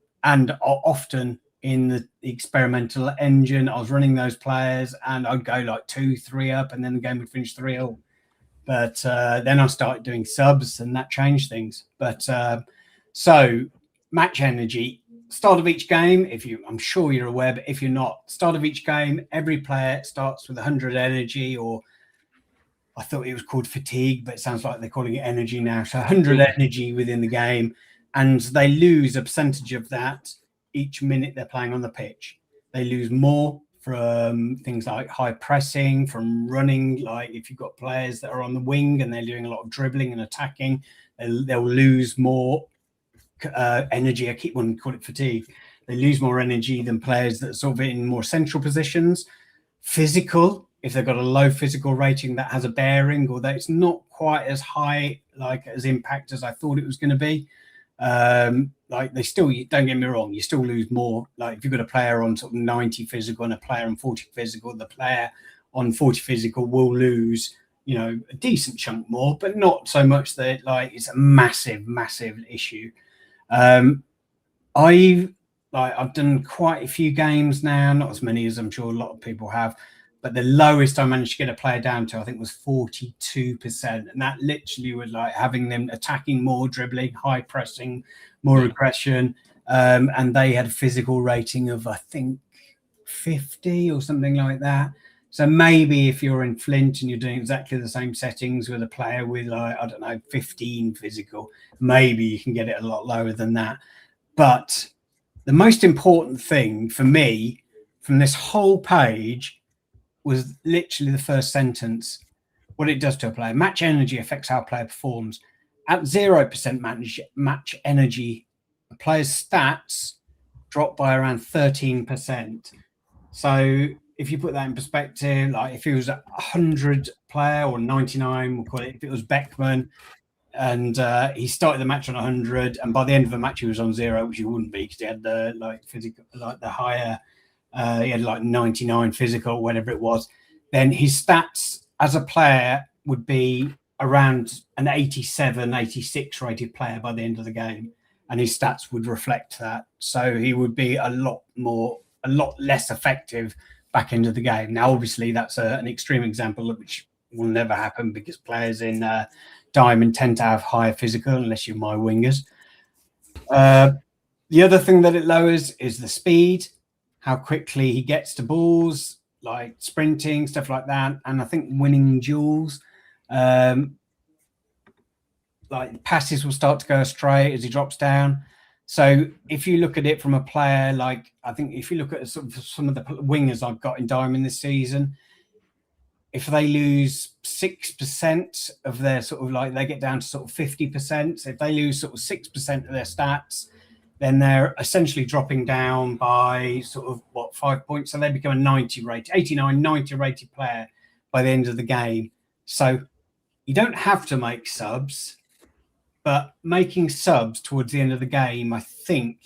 often in the experimental engine, I was running those players, and I'd go 2-3 up, and then the game would finish 3-0. But then I started doing subs, and that changed things. But so match energy. Start of each game, I'm sure you're aware, but if you're not, start of each game, every player starts with 100 energy, or I thought it was called fatigue, but it sounds like they're calling it energy now. So 100 energy within the game, and they lose a percentage of that each minute they're playing on the pitch. They lose more from things like high pressing, from running. Like if you've got players that are on the wing and they're doing a lot of dribbling and attacking, they'll lose more energy. I keep wanting to call it fatigue. They lose more energy than players that are sort of in more central positions. Physical, if they've got a low physical rating, that has a bearing, or that it's not quite as high as impact as I thought it was going to be. Like they still, don't get me wrong, you still lose more. Like if you've got a player on sort of 90 physical and a player on 40 physical, the player on 40 physical will lose, you know, a decent chunk more, but not so much that like it's a massive, massive issue. I've done quite a few games now, not as many as I'm sure a lot of people have, but the lowest I managed to get a player down to, I think, was 42%. And that literally was like having them attacking more, dribbling, high pressing, more aggression. And they had a physical rating of, I think, 50 or something like that. So maybe if you're in Flint and you're doing exactly the same settings with a player with, like, I don't know, 15 physical, maybe you can get it a lot lower than that. But the most important thing for me from this whole page was literally the first sentence, what it does to a player. Match energy affects how a player performs. At 0% match energy, a player's stats drop by around 13%. So if you put that in perspective, like if he was a 100 player or 99, we'll call it, if it was Beckman, and he started the match on 100, and by the end of the match he was on 0, which he wouldn't be because he had the like physical, like the higher, he had like 99 physical, whatever it was. Then his stats as a player would be around an 87, 86 rated player by the end of the game, and his stats would reflect that. So he would be a lot less effective back into the game. Now, obviously, that's an extreme example of which will never happen because players in Diamond tend to have higher physical unless you're my wingers. The other thing that it lowers is the speed, how quickly he gets to balls, like sprinting, stuff like that. And I think winning duels, like passes will start to go astray as he drops down. So if you look at it from a player, like I think if you look at sort of some of the wingers I've got in Diamond this season, if they lose 6% of their sort of like, they get down to sort of 50%. So if they lose sort of 6% of their stats, then they're essentially dropping down by sort of 5 points. So they become a 90 rated, 89, 90 rated player by the end of the game. So you don't have to make subs, but making subs towards the end of the game, I think,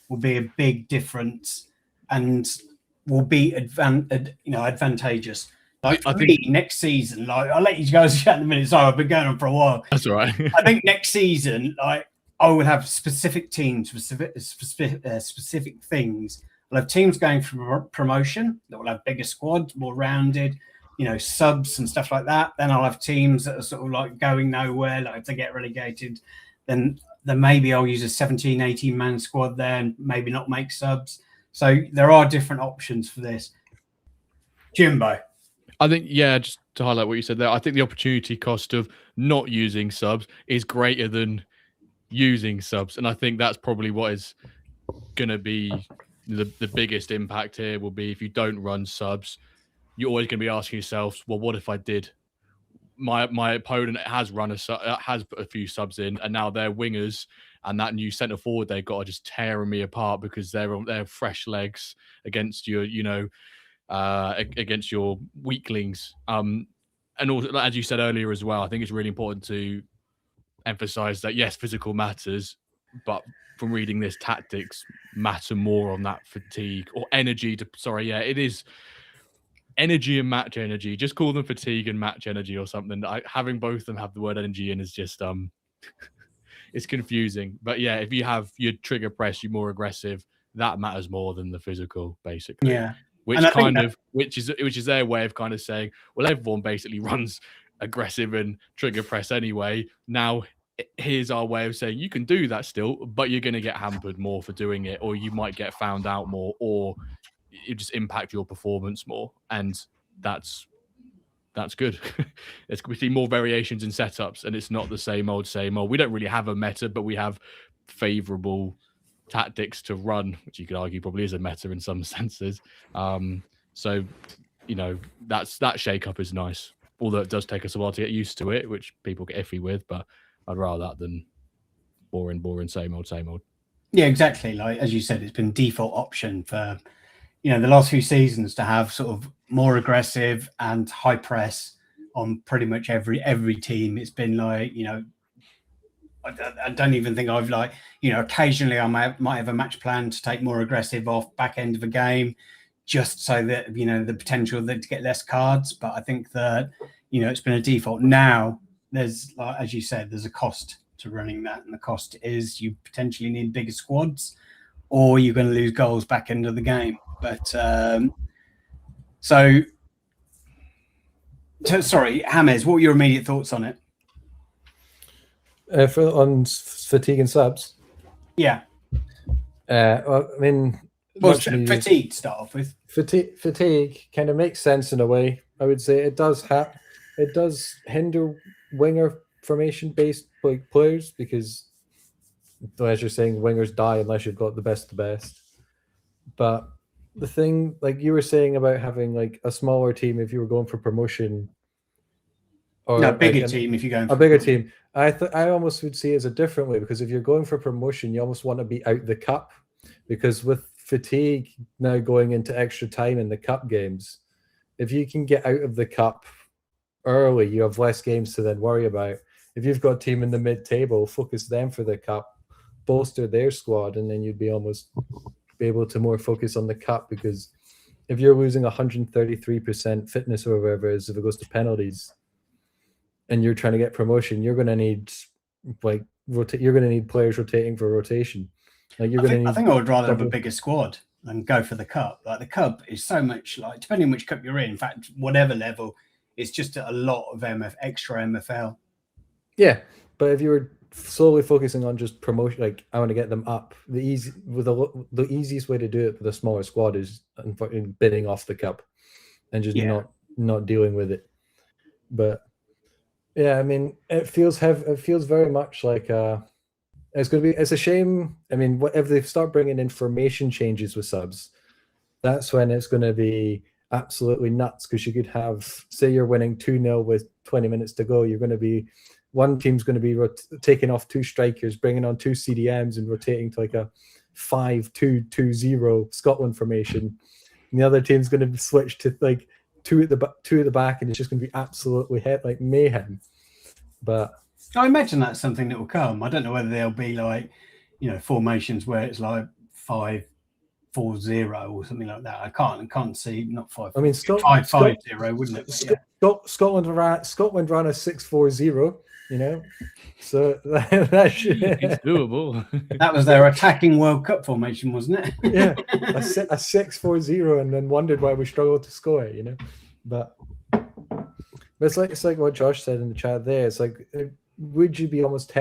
will be a big difference and will be advantageous. Like I think next season, like I'll let you guys chat in a minute. Sorry, I've been going on for a while. That's all right. I think next season, like I will have specific teams, specific things. I'll have teams going for promotion that will have bigger squads, more rounded, you know, subs and stuff like that. Then I'll have teams that are sort of like going nowhere, like if they get relegated, then maybe I'll use a 17, 18 man squad there and maybe not make subs. So there are different options for this. Jimbo. I think, yeah, just to highlight what you said there, I think the opportunity cost of not using subs is greater than using subs. And I think that's probably what is going to be the biggest impact here will be if you don't run subs, you're always going to be asking yourself, well, what if I did? My opponent has has put a few subs in, and now they're wingers, and that new centre forward they've got are just tearing me apart because they're fresh legs against your, against your weaklings. And also, as you said earlier as well, I think it's really important to emphasize that yes, physical matters, but from reading this, tactics matter more on that fatigue or energy. It is energy and match energy. Just call them fatigue and match energy or something. Having both of them have the word energy in is just it's confusing. But yeah, if you have your trigger press, you're more aggressive. That matters more than the physical, basically. Yeah. Which is their way of kind of saying, well, everyone basically runs aggressive and trigger press anyway. Now here's our way of saying you can do that still, but you're going to get hampered more for doing it, or you might get found out more, or it just impact your performance more, and that's good. We see more variations in setups, and it's not the same old. We don't really have a meta, but we have favorable tactics to run, which you could argue probably is a meta in some senses. So, that shake-up is nice, although it does take us a while to get used to it, which people get iffy with, but I'd rather that than boring, same old. Yeah, exactly. Like, as you said, it's been default option for, the last few seasons to have sort of more aggressive and high press on pretty much every team. It's been like, I don't even think I've occasionally I might have a match plan to take more aggressive off back end of a game, just so that the potential to get less cards. But I think that it's been a default. Now there's, as you said, there's a cost to running that, and the cost is you potentially need bigger squads, or you're going to lose goals back end of the game. But sorry, Hamez, what were your immediate thoughts on it? On fatigue and subs? Yeah. Well, I mean, fatigue to start off with. Fatigue kind of makes sense in a way. I would say it does hinder winger formation based players, because as you're saying, wingers die unless you've got the best of the best. But the thing, like you were saying about having like a smaller team if you were going for promotion, or a bigger team if you're going for a bigger team, I almost would see it as a different way, because if you're going for promotion, you almost want to be out the cup, because with fatigue now going into extra time in the cup games, if you can get out of the cup early, you have less games to then worry about. If you've got a team in the mid-table, focus them for the cup, bolster their squad, and then you'd be almost be able to more focus on the cup, because if you're losing 133% fitness or whatever it is, if it goes to penalties, and you're trying to get promotion, you're going to need you're going to need players rotating for rotation. I think I would rather have a bigger squad than go for the cup. Like the cup is so much, like depending on which cup you're in fact, whatever level, it's just a lot of extra MFL. Yeah, but if you were solely focusing on just promotion, like I want to get them up, the easiest way to do it for the smaller squad is bidding off the cup and just not dealing with it. But yeah, I mean, it feels very much like it's a shame. I mean, if they start bringing in formation changes with subs, that's when it's going to be absolutely nuts, because you could have, say you're winning 2-0 with 20 minutes to go, one team's going to be taking off 2 strikers, bringing on 2 CDMs and rotating to like a 5-2-2-0 Scotland formation, and the other team's going to switch to like 2 at the back, and it's just going to be absolutely like mayhem. But I imagine that's something that will come. I don't know whether there'll be like formations where it's like 5-4-0 or something like that. I can't see, not 5. I mean, 5-5-0, wouldn't it? Yeah. Scotland ran a 6-4-0. So it's doable. That was their attacking World Cup formation, wasn't it? Yeah, a 6-4-0, and then wondered why we struggled to score it. But it's like what Josh said in the chat there. It's like, would you be almost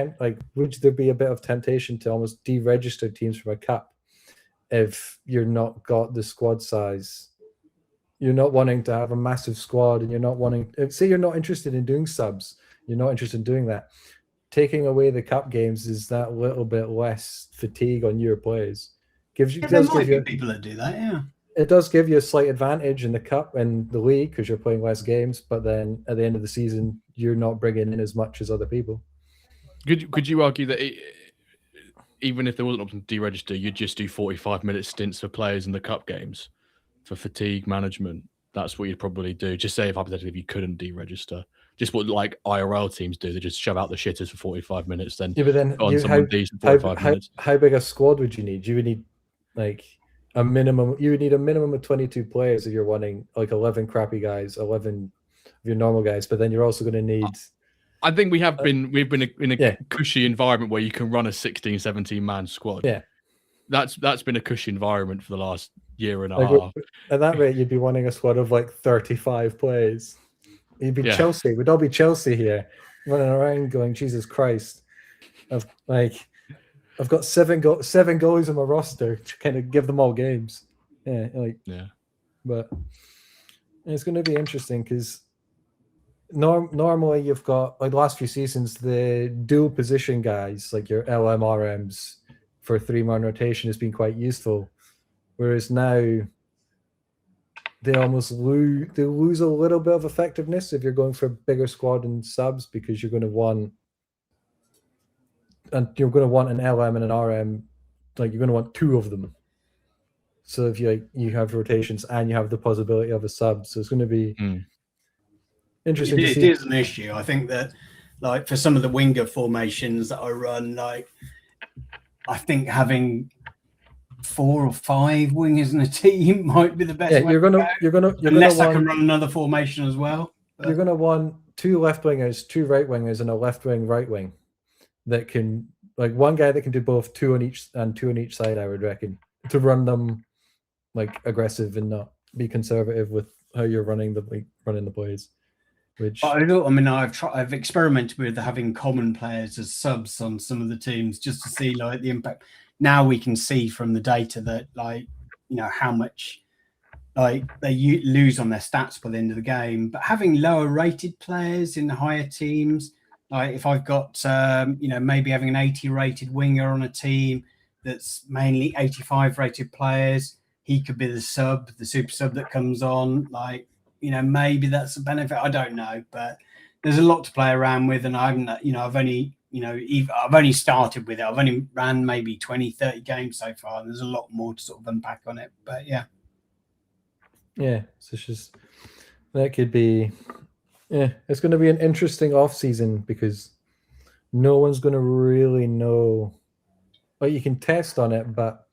would there be a bit of temptation to almost deregister teams from a cup if you're not got the squad size? You're not wanting to have a massive squad, and you're not wanting, say you're not interested in doing subs, you're not interested in doing that. Taking away the cup games is that little bit less fatigue on your players. There might be people that do that, yeah. It does give you a slight advantage in the cup and the league because you're playing less games, but then at the end of the season, you're not bringing in as much as other people. Could you argue that even if there wasn't an option to deregister, you'd just do 45-minute stints for players in the cup games for fatigue management? That's what you'd probably do. Just say if hypothetically you couldn't deregister, just what like IRL teams do, they just shove out the shitters for 45 minutes. Then yeah, but then how big a squad would you need? You would need like a minimum. You would need a minimum of 22 players if you're wanting like 11 crappy guys, 11 of your normal guys. But then you're also going to need. I think we've been in a cushy environment where you can run a 16, 17 man squad. Yeah, that's been a cushy environment for the last year and a half. At that rate, you'd be wanting a squad of like 35 players. You'd be Chelsea. We'd all be Chelsea here, running around going, Jesus Christ! I've got seven goalies on my roster to kind of give them all games. But it's going to be interesting because normally you've got, like the last few seasons, the dual position guys like your LMRMs for 3-man rotation has been quite useful, whereas now they almost lose a little bit of effectiveness if you're going for a bigger squad and subs, because you're going to want an LM and an RM, like you're going to want 2 of them. So if you have rotations and you have the possibility of a sub, so it's going to be interesting to see. It is an issue. I think that like for some of the winger formations that I run, like I think having 4 or 5 wingers in a team might be the best way. You're gonna unless I want, can run another formation as well. But you're gonna want 2 left wingers, 2 right wingers, and a left wing, right wing that can, like, one guy that can do both, 2 on each side. I would reckon, to run them like aggressive and not be conservative with how you're running the plays. Which I've experimented with having common players as subs on some of the teams just to see like the impact. Now we can see from the data that, like, you know, how much like they lose on their stats by the end of the game. But having lower rated players in the higher teams, like if I've got maybe having an 80 rated winger on a team that's mainly 85 rated players, he could be the super sub that comes on. Like, you know, maybe that's a benefit. I don't know, but there's a lot to play around with, and I've only started with it. I've only ran maybe 20, 30 games so far, and there's a lot more to sort of unpack on it. But yeah, so it's just, that could be, it's going to be an interesting off season because no one's going to really know. Like, you can test on it, but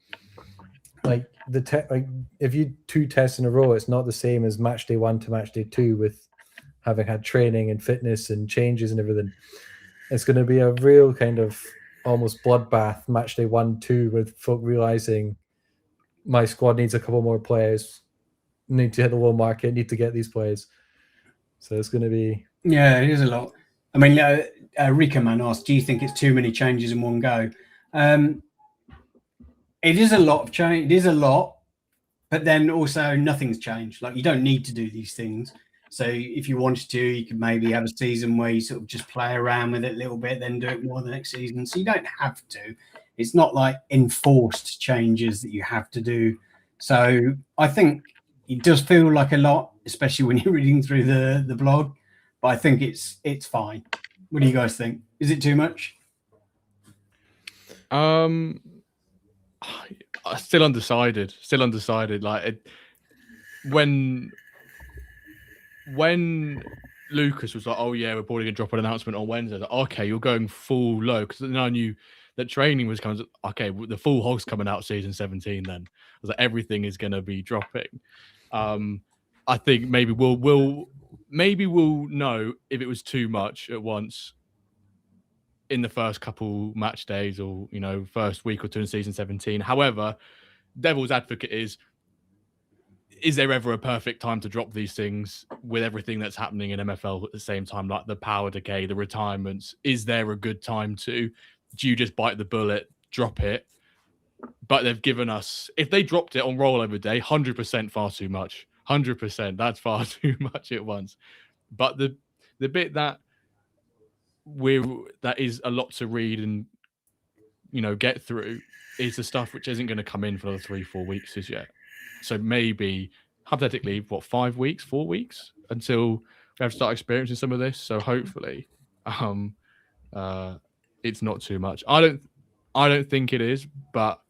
like if you 2 tests in a row, it's not the same as match day 1 to match day 2 with having had training and fitness and changes and everything. It's going to be a real kind of almost bloodbath match day 1, 2 with folk realizing my squad needs a couple more players, need to hit the low market, need to get these players. So it's going to be... Yeah, it is a lot. I mean, Rika Man asked, do you think it's too many changes in one go? It is a lot of change. It is a lot, but then also nothing's changed. Like, you don't need to do these things. So if you wanted to, you could maybe have a season where you sort of just play around with it a little bit, then do it more the next season. So you don't have to. It's not like enforced changes that you have to do. So I think it does feel like a lot, especially when you're reading through the blog. But I think it's fine. What do you guys think? Is it too much? Still undecided. Like, when Lucas was like, "Oh yeah, we're probably gonna drop an announcement on Wednesday." Like, okay, you're going full low, because then I knew that training was coming. Okay, the full hog's coming out season 17. Then I was like, everything is gonna be dropping. I think maybe we'll know if it was too much at once in the first couple match days, or, you know, first week or 2 in season 17. However, devil's advocate is there ever a perfect time to drop these things with everything that's happening in MFL at the same time, like the power decay, the retirements? Is there a good time to? Do you just bite the bullet, drop it? But they've given us, if they dropped it on rollover day, 100% far too much. 100%, that's far too much at once. But the bit that is a lot to read and, you know, get through is the stuff which isn't going to come in for another 3-4 weeks as yet. So maybe hypothetically, 4 weeks until we have to start experiencing some of this. So hopefully, it's not too much. I don't think it is, but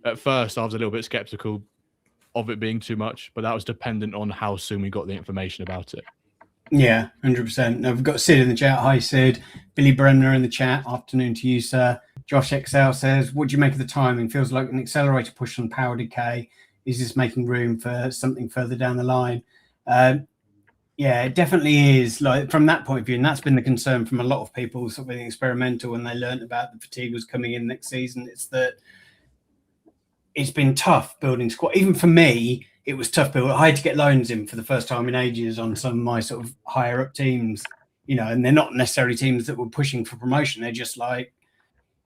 at first I was a little bit skeptical of it being too much, but that was dependent on how soon we got the information about it. Yeah, 100%. Now, we've got Sid in the chat. Hi, Sid. Billy Brenner in the chat. Afternoon to you, sir. Josh XL says, what do you make of the timing? Feels like an accelerator push on power decay. Is this making room for something further down the line? Yeah, it definitely is. Like, from that point of view, and that's been the concern from a lot of people sort of being experimental when they learned about the fatigue was coming in next season. It's that it's been tough building squad. Even for me, it was tough building. I had to get loans in for the first time in ages on some of my sort of higher up teams, you know, and they're not necessarily teams that were pushing for promotion. They're just like,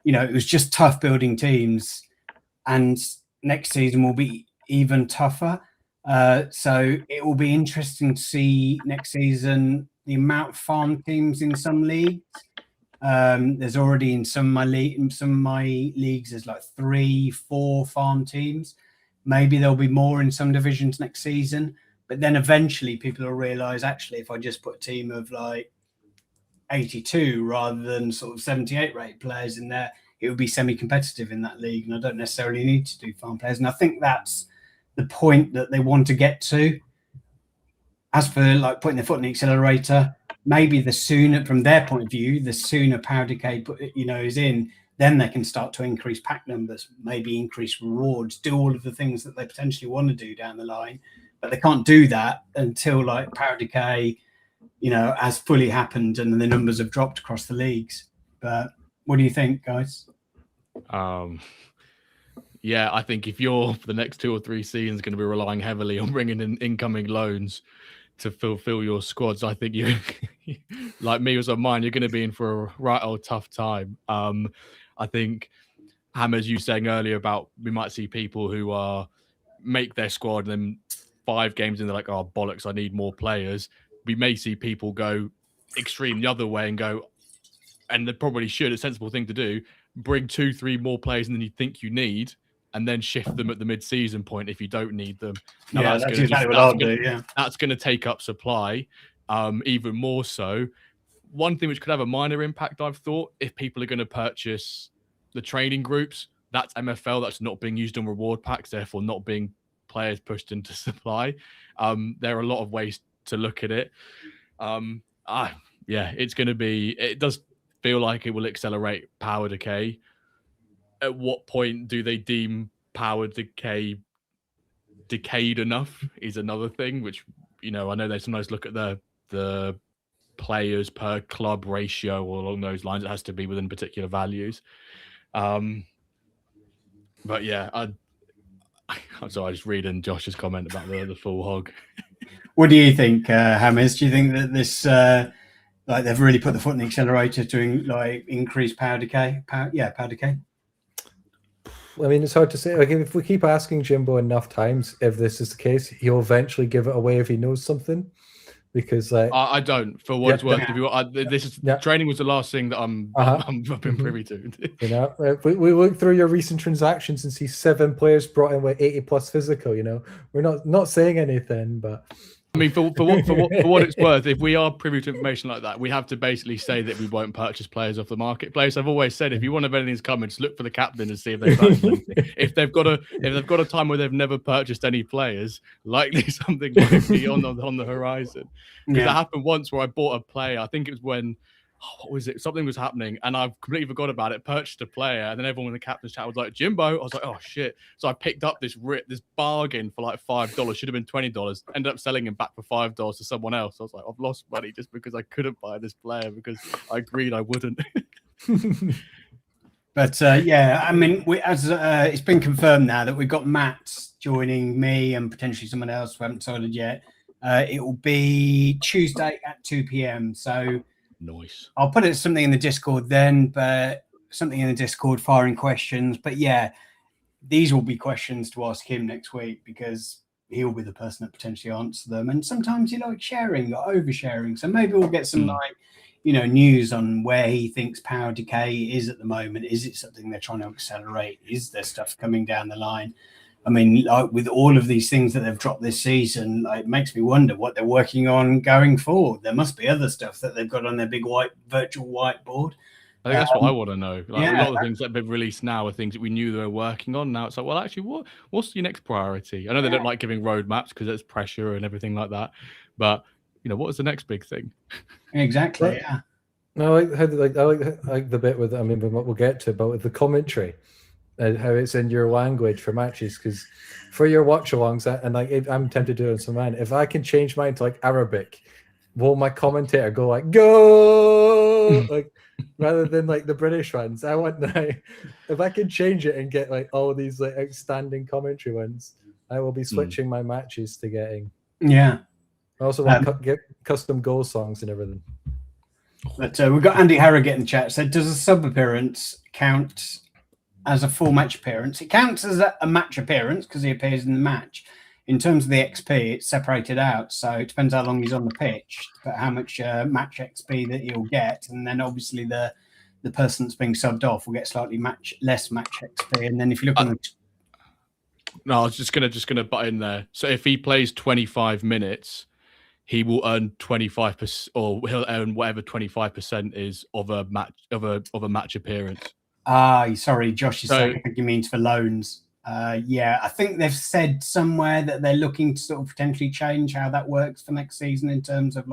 you know, it was just tough building teams, and next season will be even tougher. So it will be interesting to see next season the amount of farm teams in some leagues. There's already in some of my leagues, there's like 3-4 farm teams. Maybe there'll be more in some divisions next season, but then eventually people will realize, actually, if I just put a team of like 82 rather than sort of 78 rate players in there, it would be semi-competitive in that league, and I don't necessarily need to do farm players. And I think that's the point that they want to get to. As for like putting their foot in the accelerator, maybe the sooner, from their point of view, the sooner Power Decay is in, then they can start to increase pack numbers, maybe increase rewards, do all of the things that they potentially want to do down the line. But they can't do that until like Power Decay, has fully happened and the numbers have dropped across the leagues. But what do you think, guys? Yeah, I think if you're for the next 2 or 3 seasons going to be relying heavily on bringing in incoming loans to fulfill your squads, I think you, like me was on mine, you're going to be in for a right old tough time. I think, Hamez, you saying earlier about we might see people who make their squad and then 5 games in, they're like, oh, bollocks, I need more players. We may see people go extreme the other way and go, and they probably should, a sensible thing to do, bring 2-3 more players than you think you need, and then shift them at the mid-season point if you don't need them. Now, that's exactly what I'll do, yeah. That's going to take up supply even more so. One thing which could have a minor impact, I've thought, if people are going to purchase the training groups, that's MFL, that's not being used on reward packs, therefore not being players pushed into supply. There are a lot of ways to look at it. It's going to be, it does feel like it will accelerate Power Decay. At what point do they deem Power Decay decayed enough is another thing, which, I know they sometimes look at the players per club ratio or along those lines. It has to be within particular values. But yeah, I'm sorry, I was reading Josh's comment about the full hog. What do you think, Hamez? Do you think that this, they've really put the foot in the accelerator to increase Power Decay? Power Decay. I mean, it's hard to say. Like, if we keep asking Jimbo enough times if this is the case, he'll eventually give it away if he knows something. Because I don't, for what it's worth. Training was the last thing that I've been privy to. We look through your recent transactions and see 7 players brought in with 80+ physical. We're not saying anything, but I mean, for what it's worth, if we are privy to information like that, we have to basically say that we won't purchase players off the marketplace. I've always said, if you want to know if anything's coming, just look for the captain and see if they've purchased anything. If they've got a time where they've never purchased any players, likely something might be on the horizon. Because that happened once where I bought a player. I think it was when what was it? Something was happening, and I completely forgot about it. Purchased a player, and then everyone in the captain's chat was like, "Jimbo." I was like, "Oh shit!" So I picked up this bargain for like $5. Should have been $20. Ended up selling him back for $5 to someone else. I was like, "I've lost money just because I couldn't buy this player because I agreed I wouldn't." But I mean, it's been confirmed now that we've got Matt joining me and potentially someone else we haven't decided yet. It will be Tuesday at 2 p.m. So. Nice. I'll put something in the Discord then, but something in the Discord firing questions. But yeah, these will be questions to ask him next week because he'll be the person that potentially answer them. And sometimes he likes sharing or oversharing. So maybe we'll get some news on where he thinks Power Decay is at the moment. Is it something they're trying to accelerate? Is there stuff coming down the line? I mean, like with all of these things that they've dropped this season, it makes me wonder what they're working on going forward. There must be other stuff that they've got on their big virtual whiteboard. I think that's what I want to know. A lot of the things that they've released now are things that we knew they were working on. Now it's like, well, actually, what's your next priority? I know they don't like giving roadmaps because there's pressure and everything like that. But what is the next big thing? Exactly. Yeah. No, I like the bit with. I mean, what we'll get to, but with the commentary. How it's in your language for matches, because for your watch-alongs, and I'm tempted to do it in some man. If I can change mine to Arabic, will my commentator go go rather than the British ones? I want if I can change it and get all these outstanding commentary ones, I will be switching my matches to getting. Yeah. I also want to get custom goal songs and everything. But we've got Andy Harrogate in the chat. So does a sub appearance count as a full match appearance? It counts as a match appearance because he appears in the match. In terms of the XP, it's separated out. So it depends how long he's on the pitch, but how much match XP that he'll get. And then obviously the person that's being subbed off will get slightly less match XP. And then if you look on No, I was just gonna butt in there. So if he plays 25 minutes, he will earn 25%, or he'll earn whatever 25% is of a match appearance. Sorry, Josh is saying, I think he means for loans. I think they've said somewhere that they're looking to sort of potentially change how that works for next season in terms of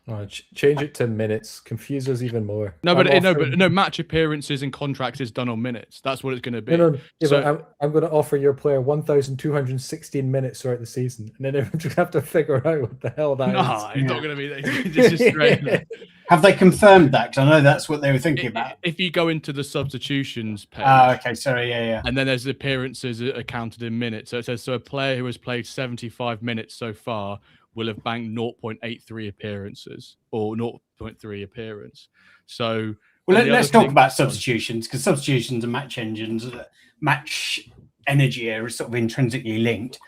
Oh, change it to minutes. Confuse us even more. No, but I'm no, offering- but no. Match appearances and contracts is done on minutes. That's what it's going to be. No. Yeah, So but I'm going to offer your player 1,216 minutes throughout the season, and then everyone's going to have to figure out what the hell that is. nah, it's not going to be. This is straight. Have they confirmed that? Because I know that's what they were thinking about. If you go into the substitutions page, Okay, sorry, yeah. and then there's appearances are counted in minutes. So it says, so a player who has played 75 minutes so far will have banked 0.83 appearances or 0.3 appearance. So Well, let's talk about substitutions, because substitutions and match engines, match energy are sort of intrinsically linked.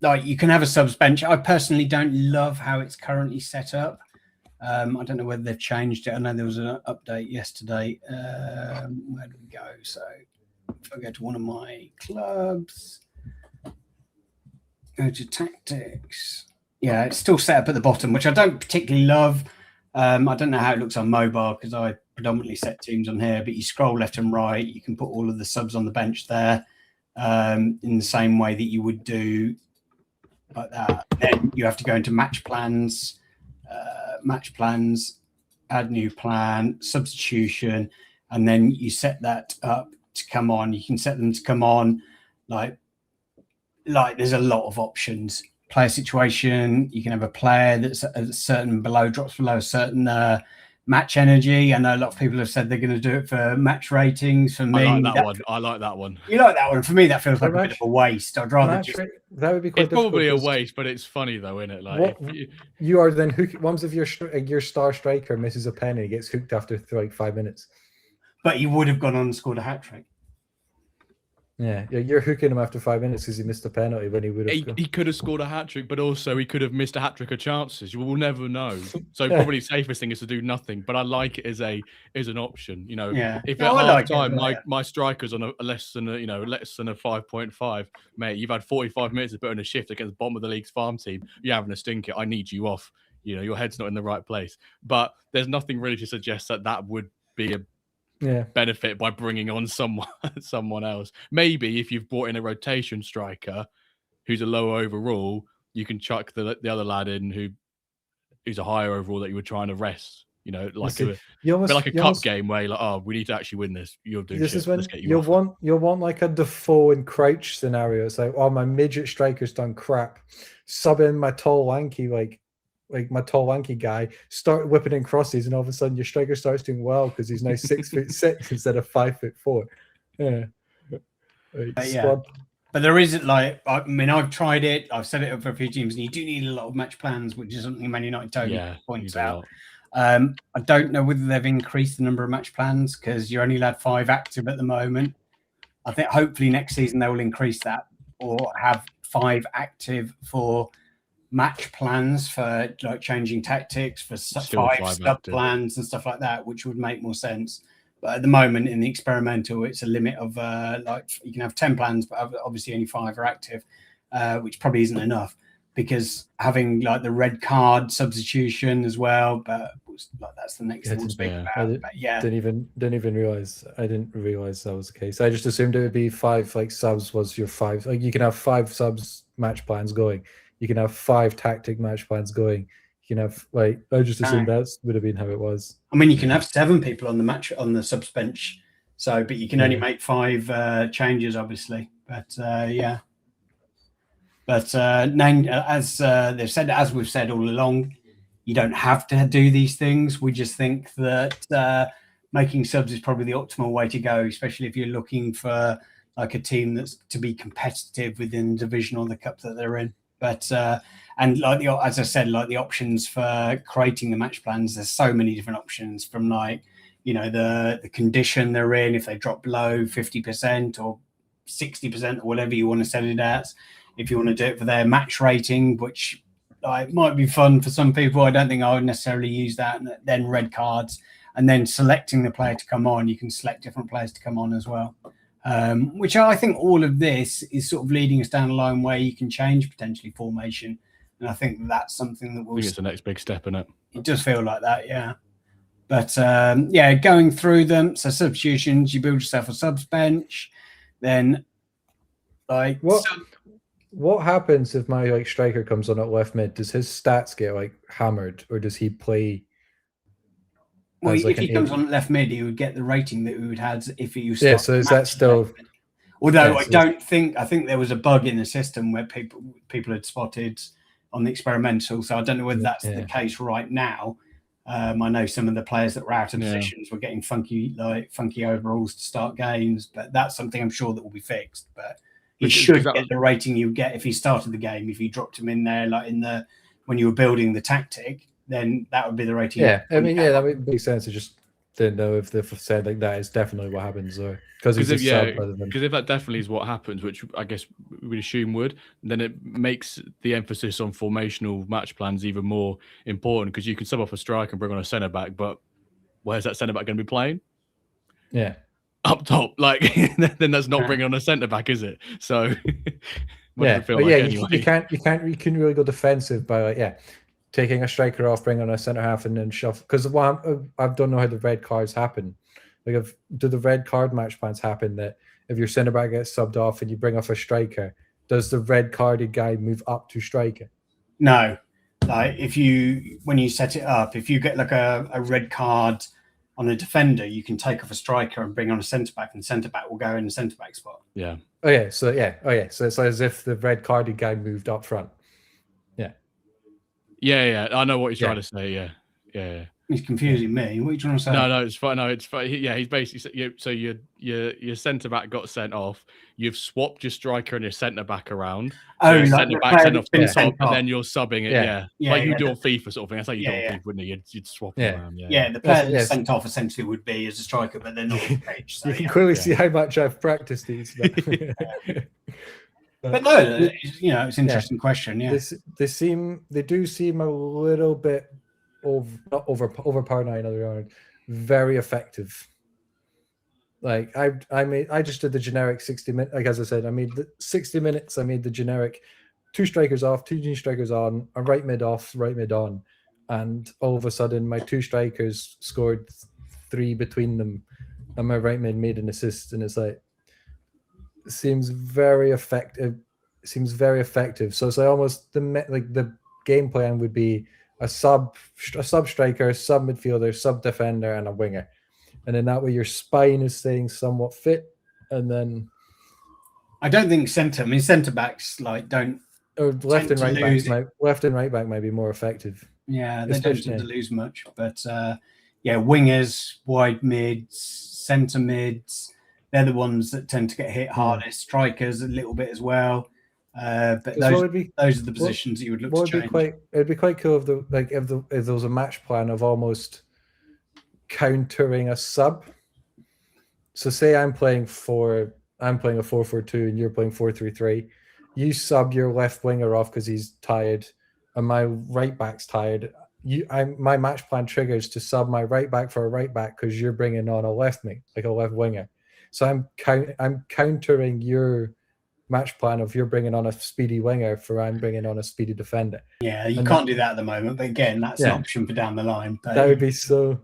Like you can have a subs bench. I personally don't love how it's currently set up. I don't know whether they've changed it. I know there was an update yesterday. Where do we go? So if I go to one of my clubs, go to tactics. Yeah, it's still set up at the bottom, which I don't particularly love. I don't know how it looks on mobile because I predominantly set teams on here, but you scroll left and right, you can put all of the subs on the bench there in the same way that you would do like that. Then you have to go into match plans, add new plan, substitution, and then you set that up to come on. You can set them to come on like there's a lot of options. Player situation, you can have a player that's a certain drops below a certain match energy. I know a lot of people have said they're going to do it for match ratings. For me, I like that one. You like that one? For me, that feels like a bit of a waste. I'd rather that would be quite. It's probably a waste, but it's funny though, isn't it? Like you are then hooked. Once if your star striker misses a penalty, he gets hooked after like 5 minutes. But you would have gone on and scored a hat trick. Yeah, you're hooking him after 5 minutes because he missed a penalty when he would have. He could have scored a hat trick, but also he could have missed a hat trick of chances. You will never know. So probably safest thing is to do nothing. But I like it as an option. You know, if at half time my striker's on a less than a 5.5, mate, you've had 45 minutes to put in a shift against the bottom of the league's farm team. You're having a stinker. I need you off. You know, your head's not in the right place. But there's nothing really to suggest that would be a benefit by bringing on someone else. Maybe if you've brought in a rotation striker who's a lower overall, you can chuck the other lad in who's a higher overall that you were trying to rest. You know, like a cup game where you're like, oh, we need to actually win this. You'll do this. Is when you'll want like a Defoe and Crouch scenario. It's like, oh, my midget striker's done crap. Sub in my tall lanky like my tall lanky guy, start whipping in crosses, and all of a sudden your striker starts doing well because he's now 6'6" instead of 5'4". Yeah. But there isn't I've tried it. I've set it up for a few teams, and you do need a lot of match plans, which is something Man United points out. I don't know whether they've increased the number of match plans because you're only allowed 5 active at the moment. I think hopefully next season they will increase that or have 5 active for match plans for like changing tactics for 5 sub plans and stuff like that, which would make more sense. But at the moment in the experimental, it's a limit of you can have 10 plans, but obviously only 5 are active, which probably isn't enough because having like the red card substitution as well. But that's the next thing we'll speak about. Didn't even realize. I didn't realize that was the case. I just assumed it would be 5 like subs was your 5. Like you can have 5 subs match plans going. You can have 5 tactic match plans going. You can have I just assumed that would have been how it was. I mean, you can have 7 people on the subs bench. So, but you can only make 5 changes, obviously. But But as they've said, as we've said all along, you don't have to do these things. We just think that making subs is probably the optimal way to go, especially if you're looking for like a team that's to be competitive within the division or the cup that they're in. But and as I said, like the options for creating the match plans, there's so many different options from the condition they're in, if they drop below 50% or 60% or whatever you want to set it as. If you want to do it for their match rating, which might be fun for some people, I don't think I would necessarily use that. And then red cards, and then selecting the player to come on. You can select different players to come on as well. Which I think all of this is sort of leading us down a line where you can change potentially formation. And I think that's something that I think it's the next big step in it. It does feel like that, yeah. But going through them. So substitutions, you build yourself a subs bench. Then what happens if my like striker comes on at left mid? Does his stats get like hammered, or does he play? Well, as, like, if he an comes 8? on left mid, he would get the rating that we would have if he was. Yeah. So is that still? Although Yeah, I so don't think, I think there was a bug in the system where people had spotted on the experimental. So I don't know whether that's the case right now. I know some of the players that were out of positions were getting funky overalls to start games, but that's something I'm sure that will be fixed. But he should get the rating you get if he started the game. If you dropped him in there, like when you were building the tactic, then that would be the rating. Yeah, I mean, that would make sense. I just didn't know if they've said like that is definitely what happens, or because he's a sub rather than. Because if that definitely is what happens, which I guess we'd assume would, then it makes the emphasis on formational match plans even more important, because you can sub off a striker and bring on a centre back, but where's that centre back going to be playing? Yeah, up top. Like then that's not bringing on a centre back, is it? So you can really go defensive by taking a striker off, bring on a centre half, and then shuffle. Because I don't know how the red cards happen. Like, do the red card match plans happen that if your centre back gets subbed off and you bring off a striker, does the red carded guy move up to striker? No. Like when you set it up, if you get like a red card on a defender, you can take off a striker and bring on a centre back, and the centre back will go in the centre back spot. Yeah. So it's as if the red carded guy moved up front. Yeah. I know what he's trying to say. Yeah. He's confusing me. What are you trying to say? No, it's fine. No, it's fine. Yeah, he's basically so your centre back got sent off. You've swapped your striker and your centre back around. Oh, so like centre back sent off to the top, off. and then you're subbing it. Yeah. Like you do on FIFA sort of thing. That's how you do on FIFA, wouldn't you? You'd swap it around. Yeah, the player that's sent off essentially would be as a striker, but they're not on the page. So, you can clearly see how much I've practiced these. But no, it's an interesting question. Yeah, they do seem a little bit overpowered. Another word, very effective. Like I just did the generic 60 minutes. Like as I said, I made the 60 minutes. I made the generic 2 strikers off, 2 new strikers on, a right mid off, right mid on, and all of a sudden my 2 strikers scored 3 between them, and my right mid made an assist, and it's like. Seems very effective. So it's like almost the game plan would be a sub striker, sub midfielder, sub defender, and a winger, and then that way your spine is staying somewhat fit. And then I don't think centre backs don't. Or left and right back might be more effective. Yeah, they don't tend to lose much, but wingers, wide mids, centre mids. They're the ones that tend to get hit hardest. Strikers a little bit as well, but those are the positions that you would look to change. It'd be quite cool if there was a match plan of almost countering a sub. So say I'm playing a 4-4-2 and you're playing 4-3-3. You sub your left winger off because he's tired, and my right back's tired. My match plan triggers to sub my right back for a right back because you're bringing on a left winger. So I'm countering your match plan of you're bringing on a speedy winger for I'm bringing on a speedy defender. Yeah, you can't do that at the moment. But again, that's an option for down the line. But that would be so.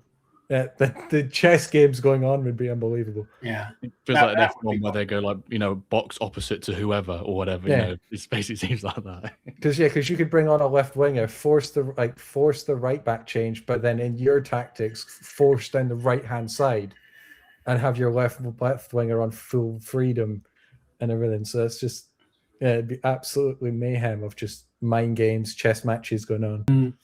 Yeah, the chess games going on would be unbelievable. Yeah, it feels like an F1 where they go box opposite to whoever or whatever. Yeah. It basically seems like that. Because you could bring on a left winger, force the right back change, but then in your tactics, force down the right hand side, and have your left winger on full freedom and everything. So it's just it'd be absolutely mayhem of just mind games, chess matches going on.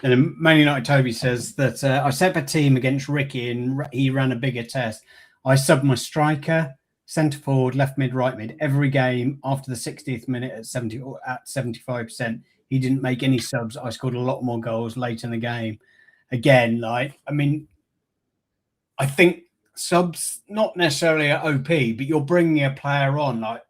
And Man United Toby says that I set up a team against Ricky and he ran a bigger test. I subbed my striker, centre forward, left mid, right mid every game after the 60th minute at 75%. He didn't make any subs. I scored a lot more goals late in the game. Again, I think subs not necessarily are OP, but you're bringing a player on. Like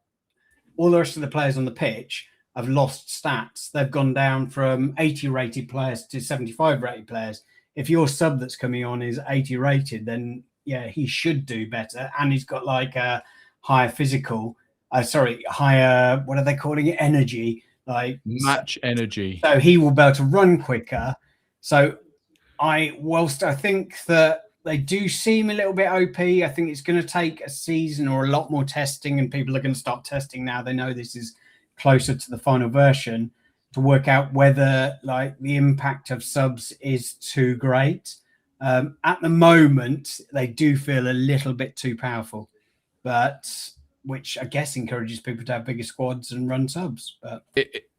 all the rest of the players on the pitch have lost stats. They've gone down from 80 rated players to 75 rated players. If your sub that's coming on is 80 rated, then he should do better. And he's got like a higher higher, what are they calling it? Energy, like match energy. So he will be able to run quicker. So whilst I think that they do seem a little bit OP, I think it's going to take a season or a lot more testing, and people are going to start testing now. They know this is closer to the final version to work out whether like the impact of subs is too great. At the moment, they do feel a little bit too powerful, but which I guess encourages people to have bigger squads and run subs. But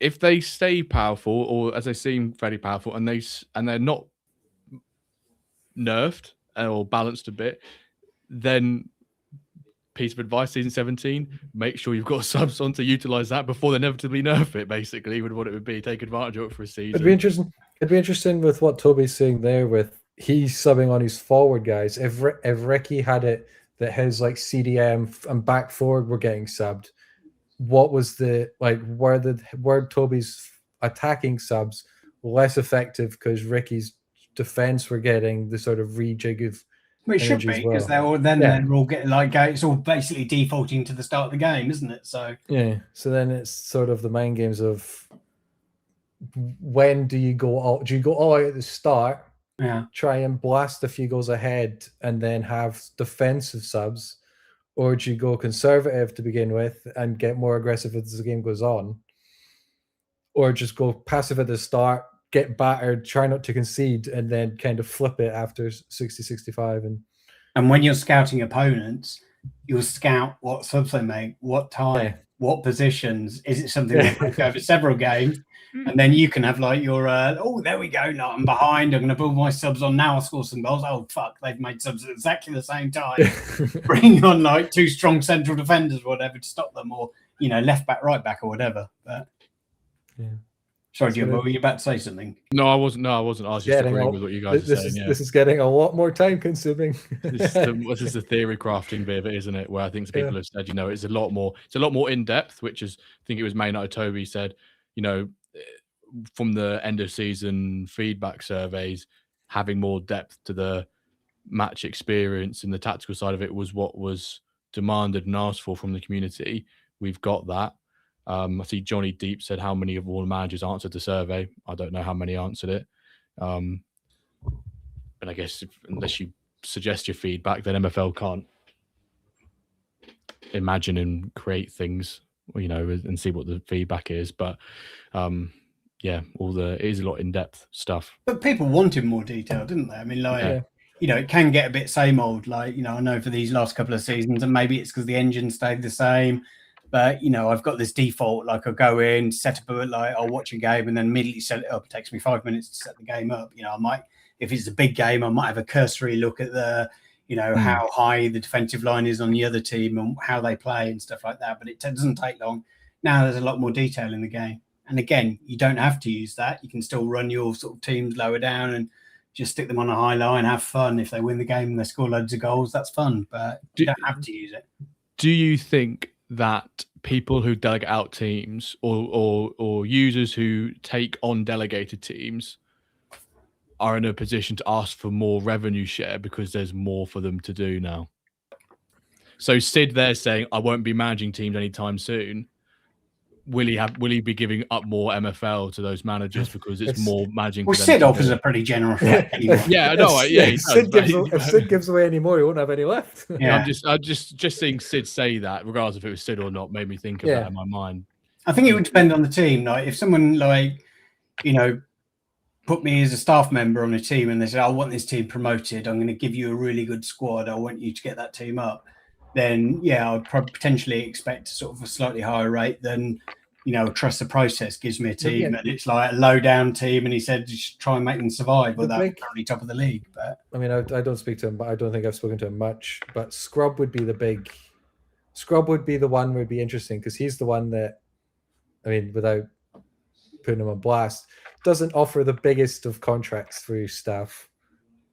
if they stay powerful, or as they seem fairly powerful, and they're not nerfed or balanced a bit, then piece of advice, season 17, make sure you've got subs on to utilize that before they inevitably nerf it. Basically, would what it would be. Take advantage of it for a season. It'd be interesting with what Toby's saying there. With he's subbing on his forward guys. If Ricky had it that his like CDM and back forward were getting subbed, what was the like? Were Toby's attacking subs less effective because Ricky's defense were getting the sort of rejig of? Well, it should be because they're all getting like it's all basically defaulting to the start of the game, isn't it? So so then it's sort of the mind games of when do you go all? Do you go all out at the start? Yeah, try and blast a few goals ahead and then have defensive subs, or do you go conservative to begin with and get more aggressive as the game goes on, or just go passive at the start, get battered, try not to concede, and then kind of flip it after 60-65. And when you're scouting opponents, you'll scout what subs they make, what time, what positions. Is it something that might go over several games? And then you can have like your, there we go. No, I'm behind. I'm going to build my subs on now. I'll score some goals. Oh, fuck. They've made subs at exactly the same time. Bring on like 2 strong central defenders or whatever to stop them, or, left back, right back or whatever. But sorry, Jimbo, were you about to say something? No, I wasn't. I was just agreeing with what you guys are saying. This is getting a lot more time consuming. This is the theory crafting bit of it, isn't it? Where I think people have said, it's a lot more in depth, which is, I think it was Maynard Toby said, from the end of season feedback surveys, having more depth to the match experience and the tactical side of it was what was demanded and asked for from the community. We've got that. I see Johnny Deep said how many of all the managers answered the survey. I don't know how many answered it. And I guess unless you suggest your feedback, then MFL can't imagine and create things, and see what the feedback is. But it is a lot in-depth stuff. But people wanted more detail, didn't they? I mean, it can get a bit same old. Like, I know for these last couple of seasons, and maybe it's because the engine stayed the same. But, I've got this default, like I'll go in, set up I'll watch a game and then immediately set it up. It takes me 5 minutes to set the game up. I might, if it's a big game, I might have a cursory look at the, how high the defensive line is on the other team and how they play and stuff like that. But it doesn't take long. Now there's a lot more detail in the game. And again, you don't have to use that. You can still run your sort of teams lower down and just stick them on a high line, have fun. If they win the game and they score loads of goals, that's fun. But you don't have to use it. Do you think that people who delegate out teams or users who take on delegated teams are in a position to ask for more revenue share because there's more for them to do now? So Sid there saying, I won't be managing teams anytime soon. Will he be giving up more MFL to those managers because it's more managing? Well, Sid offers a pretty generous anyway. Yeah, I know. If Sid gives away any more, he won't have any left. Yeah, I'm just seeing Sid say that, regardless if it was Sid or not, made me think of that in my mind. I think it would depend on the team. Like if someone put me as a staff member on a team and they said, I want this team promoted, I'm going to give you a really good squad, I want you to get that team up, then I'd potentially expect sort of a slightly higher rate than trust the process gives me a team and it's like a low down team and he said just try and make them survive without currently top of the league. But I mean, I don't speak to him, but I don't think I've spoken to him much. But Scrub would be the one would be interesting because he's the one that, I mean, without putting him on blast, doesn't offer the biggest of contracts for his staff.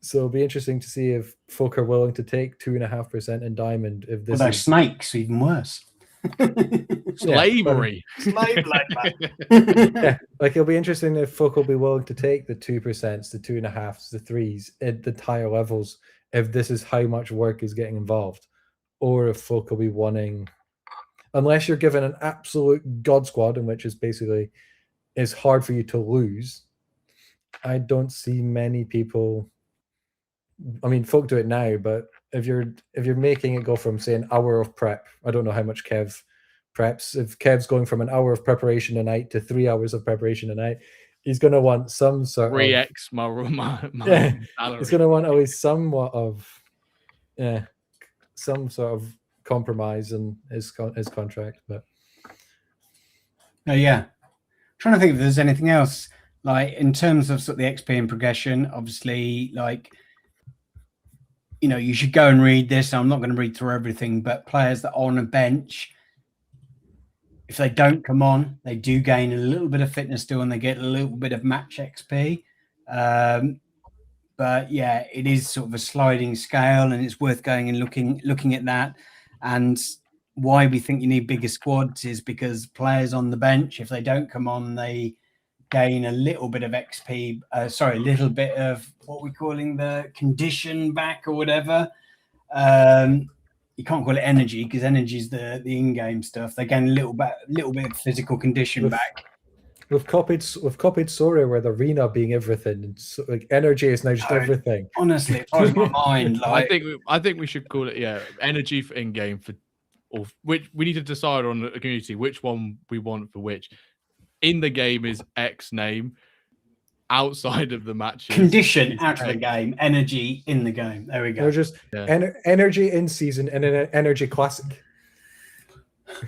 So it'll be interesting to see if folk are willing to take 2.5% in Diamond. If this those snakes, even worse. Slavery. Slave labor. It'll be interesting if folk will be willing to take the 2%, the 2.5s, the 3s at the higher levels, if this is how much work is getting involved, or if folk will be wanting, unless you're given an absolute god squad, in which is basically it's hard for you to lose. I don't see many people. I mean, folk do it now, but if you're making it go from say an hour of prep, I don't know how much Kev preps. If Kev's going from an hour of preparation a night to 3 hours of preparation a night, he's going to want some sort of 3x my salary. He's going to want at least somewhat of some sort of compromise in his contract. But trying to think if there's anything else like in terms of sort of the XP and progression. Obviously, like, you know, you should go and read this. I'm not going to read through everything, but players that are on a bench, if they don't come on, they do gain a little bit of fitness still, and they get a little bit of match XP. But yeah, it is sort of a sliding scale, and it's worth going and looking at that. And why we think you need bigger squads is because players on the bench, if they don't come on, they gain a little bit of XP. A little bit of what we're calling the condition back or whatever. You can't call it energy because energy is the in-game stuff. They gain a little bit of physical condition back. We've copied Sora with Arena being everything. And so, like, energy is now just everything. Honestly, it blows my mind. Like, I think we should call it energy for in-game or which we need to decide on a community which one we want for which. In the game is X name. Outside of the matches, condition out of the game, energy in the game. There we go. They're just energy in season and an energy classic.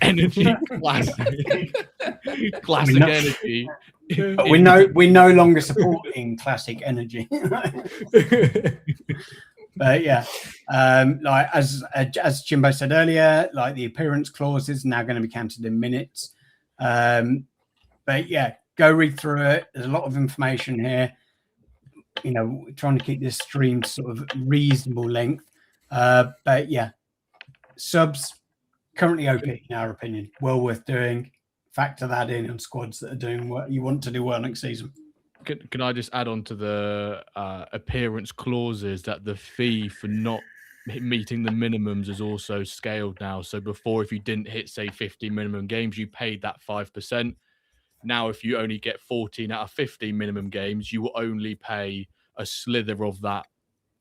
Energy classic. Classic energy. But we're no longer supporting classic energy. But yeah, like as Jimbo said earlier, like the appearance clause is now going to be counted in minutes. But yeah, go read through it. There's a lot of information here. You know, trying to keep this stream sort of reasonable length. But yeah, subs currently OP in our opinion. Well worth doing. Factor that in on squads that are doing what you want to do well next season. Can I just add on to the appearance clauses that the fee for not meeting the minimums is also scaled now. So before, if you didn't hit, say, 50 minimum games, you paid that 5%. Now, if you only get 14 out of 50 minimum games, you will only pay a slither of that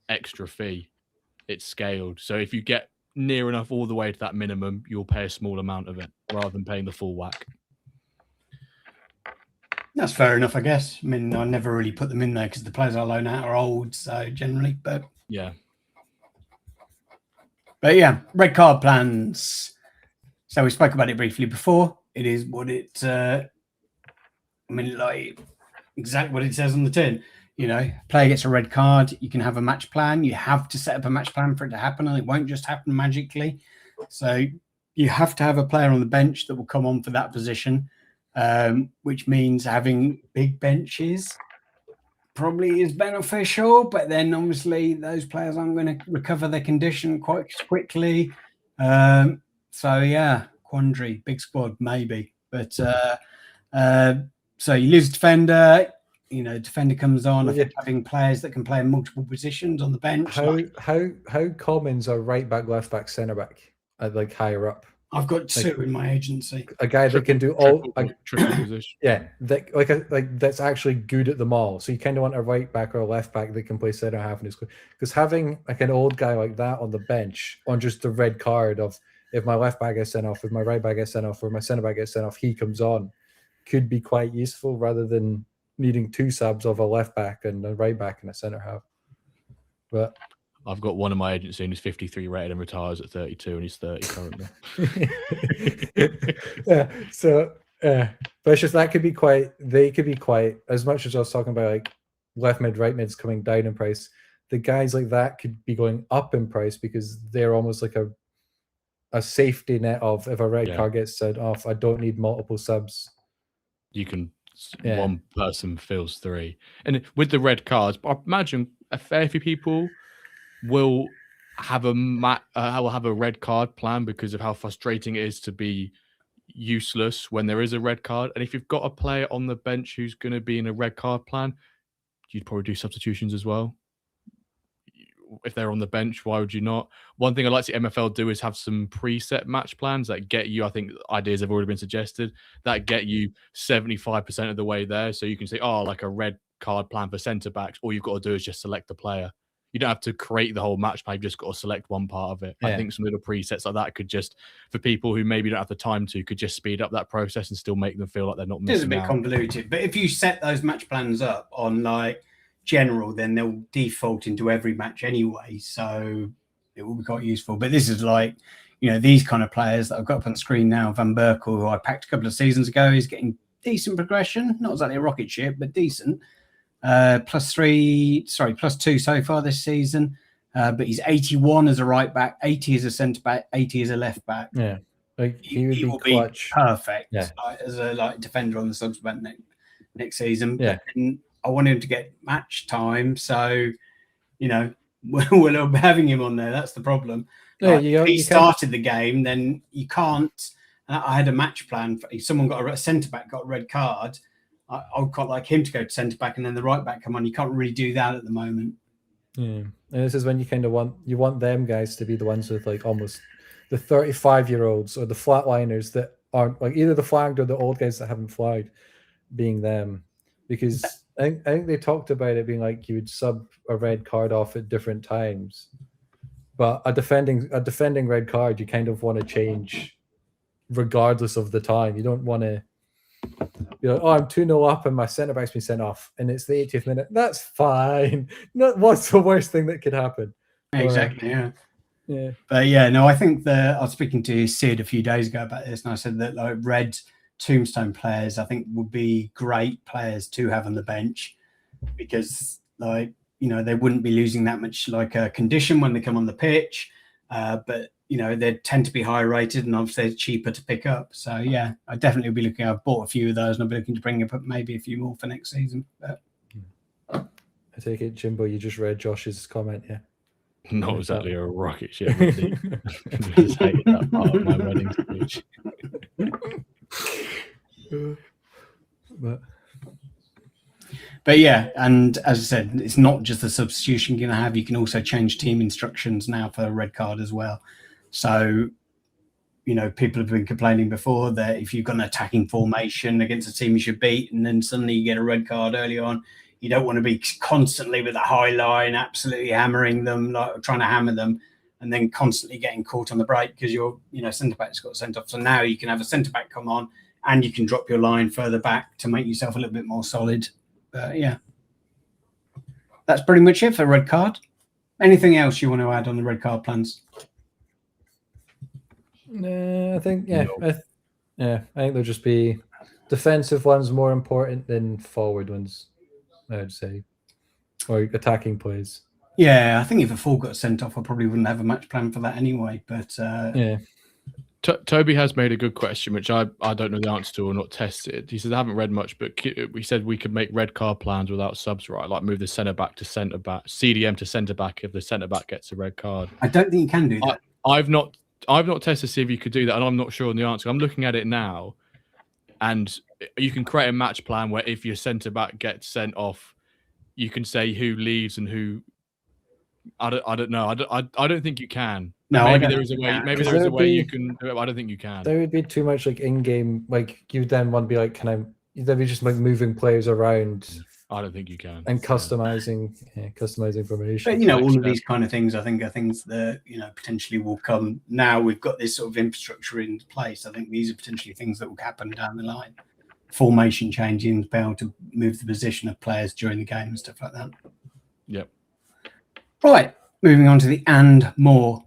extra fee. It's scaled. So if you get near enough all the way to that minimum, you'll pay a small amount of it rather than paying the full whack. That's fair enough, I guess. I mean, I never really put them in there because the players I loan out are old, so generally, but yeah. But yeah, red card plans. So we spoke about it briefly before. It is what it like exactly what it says on the tin. You know, player gets a red card, you can have a match plan. You have to set up a match plan for it to happen, and it won't just happen magically. So you have to have a player on the bench that will come on for that position, which means having big benches probably is beneficial. But then obviously those players aren't going to recover their condition quite quickly. So yeah, quandary, big squad maybe, but so you lose a defender. You know, defender comes on. I think having players that can play in multiple positions on the bench. How commons are right back, left back, centre back, like higher up? I've got two in my agency. A guy that can do all triple position. Yeah, that's actually good at them all. So you kind of want a right back or a left back that can play centre half, and because having like an old guy like that on the bench on just the red card of if my left back gets sent off, if my right back gets sent off, or my centre back gets sent off, he comes on, could be quite useful rather than needing two subs of a left back and a right back and a centre half. But I've got one in my agency and he's 53 rated and retires at 32 and he's 30 currently. Yeah. So, but it's just they could be quite, as much as I was talking about like left mid, right mid's coming down in price, the guys like that could be going up in price because they're almost like a safety net of if a red card gets sent off, I don't need multiple subs. You can, one person fills three. And with the red cards, I imagine a fair few people will have a red card plan because of how frustrating it is to be useless when there is a red card. And if you've got a player on the bench who's going to be in a red card plan, you'd probably do substitutions as well. If they're on the bench, why would you not? One thing I'd like to see MFL do is have some preset match plans that get you, I think ideas have already been suggested, that get you 75% of the way there. So you can say, oh, like a red card plan for centre backs. All you've got to do is just select the player. you don't have to create the whole match plan. You've just got to select one part of it. Yeah. I think some little presets like that could just, for people who maybe don't have the time to, could just speed up that process and still make them feel like they're not missing out. It's a bit convoluted, but if you set those match plans up on like general, then they'll default into every match anyway. So it will be quite useful. But this is like, these kind of players that I've got up on the screen now. Van Berkel, who I packed a couple of seasons ago, is getting decent progression. Not exactly a rocket ship, but decent. +2 so far this season. But he's 81 as a right back, 80 as a centre back, 80 as a left back. Yeah, like he will be clutch. Perfect. Yeah. As a defender on the subs bench next season. Yeah. But I want him to get match time, so we'll be having him on there. That's the problem. Yeah, if he started the game, then you can't. I had a match plan. If someone got a centre back got a red card, I would quite like him to go to centre back and then the right back come on. You can't really do that at the moment. Yeah, and this is when you kind of want them guys to be the ones with like almost the 35-year-olds or the flatliners that aren't like either the flagged or the old guys that haven't flagged, being them, because I think they talked about it being like you would sub a red card off at different times, but a defending red card you kind of want to change regardless of the time. You don't want to I'm 2-0 up and my centre back's been sent off and it's the 80th minute. That's fine. What's the worst thing that could happen? Exactly. Yeah. But I think I was speaking to Sid a few days ago about this, and I said that like red tombstone players I think would be great players to have on the bench, because they wouldn't be losing that much like condition when they come on the pitch, but they tend to be higher rated and obviously they're cheaper to pick up. So I definitely will be looking. I've bought a few of those and I'll be looking to bring up maybe a few more for next season. But I take it, Jimbo, you just read Josh's comment, yeah? Not exactly a rocket ship. I just hated that part of my wedding speech. But and as I said, it's not just the substitution you're going to have. You can also change team instructions now for a red card as well. So, people have been complaining before that if you've got an attacking formation against a team you should beat, and then suddenly you get a red card early on, you don't want to be constantly with a high line, absolutely hammering them, like trying to hammer them, and then constantly getting caught on the break because your centre-back's got sent off. So now you can have a centre-back come on and you can drop your line further back to make yourself a little bit more solid. That's pretty much it for red card. Anything else you want to add on the red card plans? I think I think there'll just be defensive ones more important than forward ones, I would say, or attacking plays. I think if a full got sent off, I probably wouldn't have a match plan for that anyway. But Toby has made a good question, which I don't know the answer to or not tested. He says, I haven't read much, but we said we could make red card plans without subs, right? Like move the centre back to centre back, CDM to centre back if the centre back gets a red card. I don't think you can do that. I've not tested to see if you could do that, and I'm not sure on the answer. I'm looking at it now, and you can create a match plan where if your centre back gets sent off, you can say who leaves and who. I don't know. I don't think you can. No, maybe there is a way. Maybe there is a way you can do it. But I don't think you can. There would be too much like in-game. Like you then want to be like, can I? There'd be just like moving players around. I don't think you can. And customizing formation. But all of these kind of things, I think, are things that potentially will come. Now we've got this sort of infrastructure in place. I think these are potentially things that will happen down the line. Formation changing, be able to move the position of players during the game and stuff like that. Yep. Right, moving on to the and more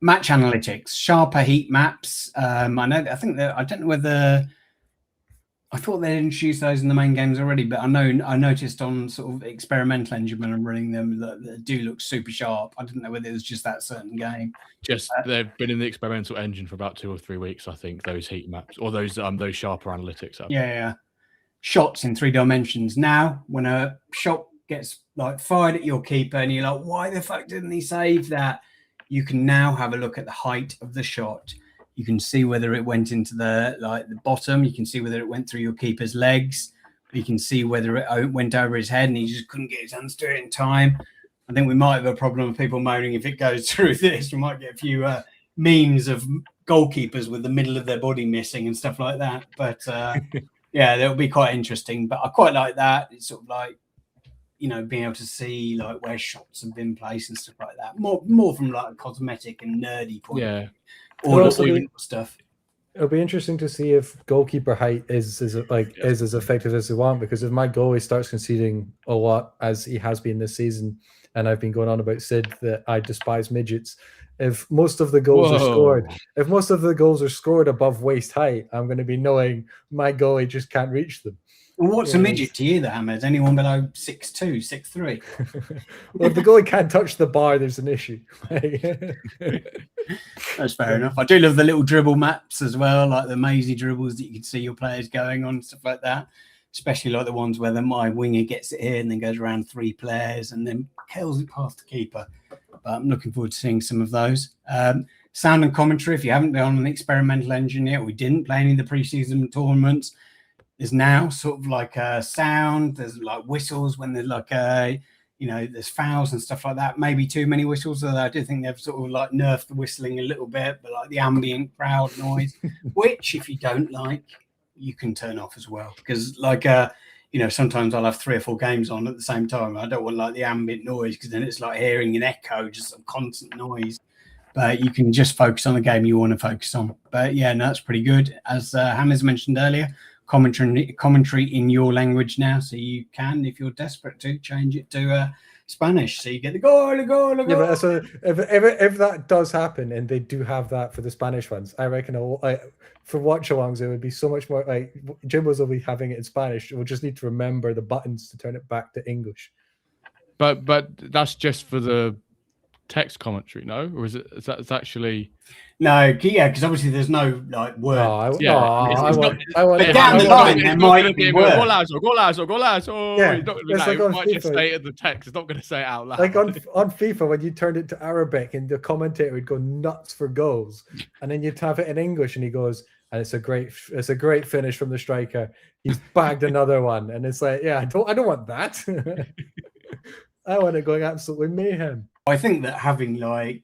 match analytics, sharper heat maps. I don't know whether I thought they'd introduced those in the main games already, but I noticed on sort of experimental engine when I'm running them that they do look super sharp. I didn't know whether it was just that certain game. Just they've been in the experimental engine for about 2 or 3 weeks, I think. Those heat maps or those sharper analytics. Yeah. Shots in 3 dimensions. Now, when a shot gets like fired at your keeper and you're like, why the fuck didn't he save that? You can now have a look at the height of the shot. You can see whether it went into the bottom. You can see whether it went through your keeper's legs. You can see whether it went over his head and he just couldn't get his hands to it in time. I think we might have a problem with people moaning if it goes through this. We might get a few memes of goalkeepers with the middle of their body missing and stuff like that. But that'll be quite interesting. But I quite like that. It's sort of like being able to see like where shots have been placed and stuff like that. More from like a cosmetic and nerdy point. Yeah. Or stuff. It'll be interesting to see if goalkeeper height is as effective as they want, because if my goalie starts conceding a lot as he has been this season, and I've been going on about Sid that I despise midgets, if most of the goals are scored above waist height, I'm going to be knowing my goalie just can't reach them. Well, what's a midget to you, Hamez? Anyone below 6'2", 6'3"? Well, if the goalie can't touch the bar, there's an issue. That's fair enough. I do love the little dribble maps as well, like the mazy dribbles that you can see your players going on, stuff like that. Especially like the ones where my winger gets it here and then goes around 3 players and then kills it past the keeper. But I'm looking forward to seeing some of those. Sound and commentary, if you haven't been on an experimental engine yet, we didn't play any of the preseason tournaments. There's now sort of like a sound, there's like whistles when there's like there's fouls and stuff like that. Maybe too many whistles, although I do think they've sort of like nerfed the whistling a little bit, but like the ambient crowd noise, which if you don't like, you can turn off as well. Because like, sometimes I'll have 3 or 4 games on at the same time. I don't want like the ambient noise because then it's like hearing an echo, just some constant noise. But you can just focus on the game you want to focus on. But yeah, no, that's pretty good. As Hamez mentioned earlier, commentary in your language now, so you can, if you're desperate to, change it to Spanish, so you get the goal. Yeah, but so if that does happen, and they do have that for the Spanish ones, I reckon for watch-alongs it would be so much more like Jimbo's will be having it in Spanish. We'll just need to remember the buttons to turn it back to English. But that's just for the text commentary, no? Or is that actually? No, yeah, because obviously there's no like words. But down the line there might be words. Golazo. Yeah, it's not it's like on it might just FIFA. say it in the text. It's not going to say it out loud. Like on FIFA, when you turned it to Arabic and the commentator would go nuts for goals, and then you'd have it in English, and he goes, and it's a great finish from the striker. He's bagged another one, and it's like, yeah, I don't want that. I want it going absolutely mayhem. I think that having like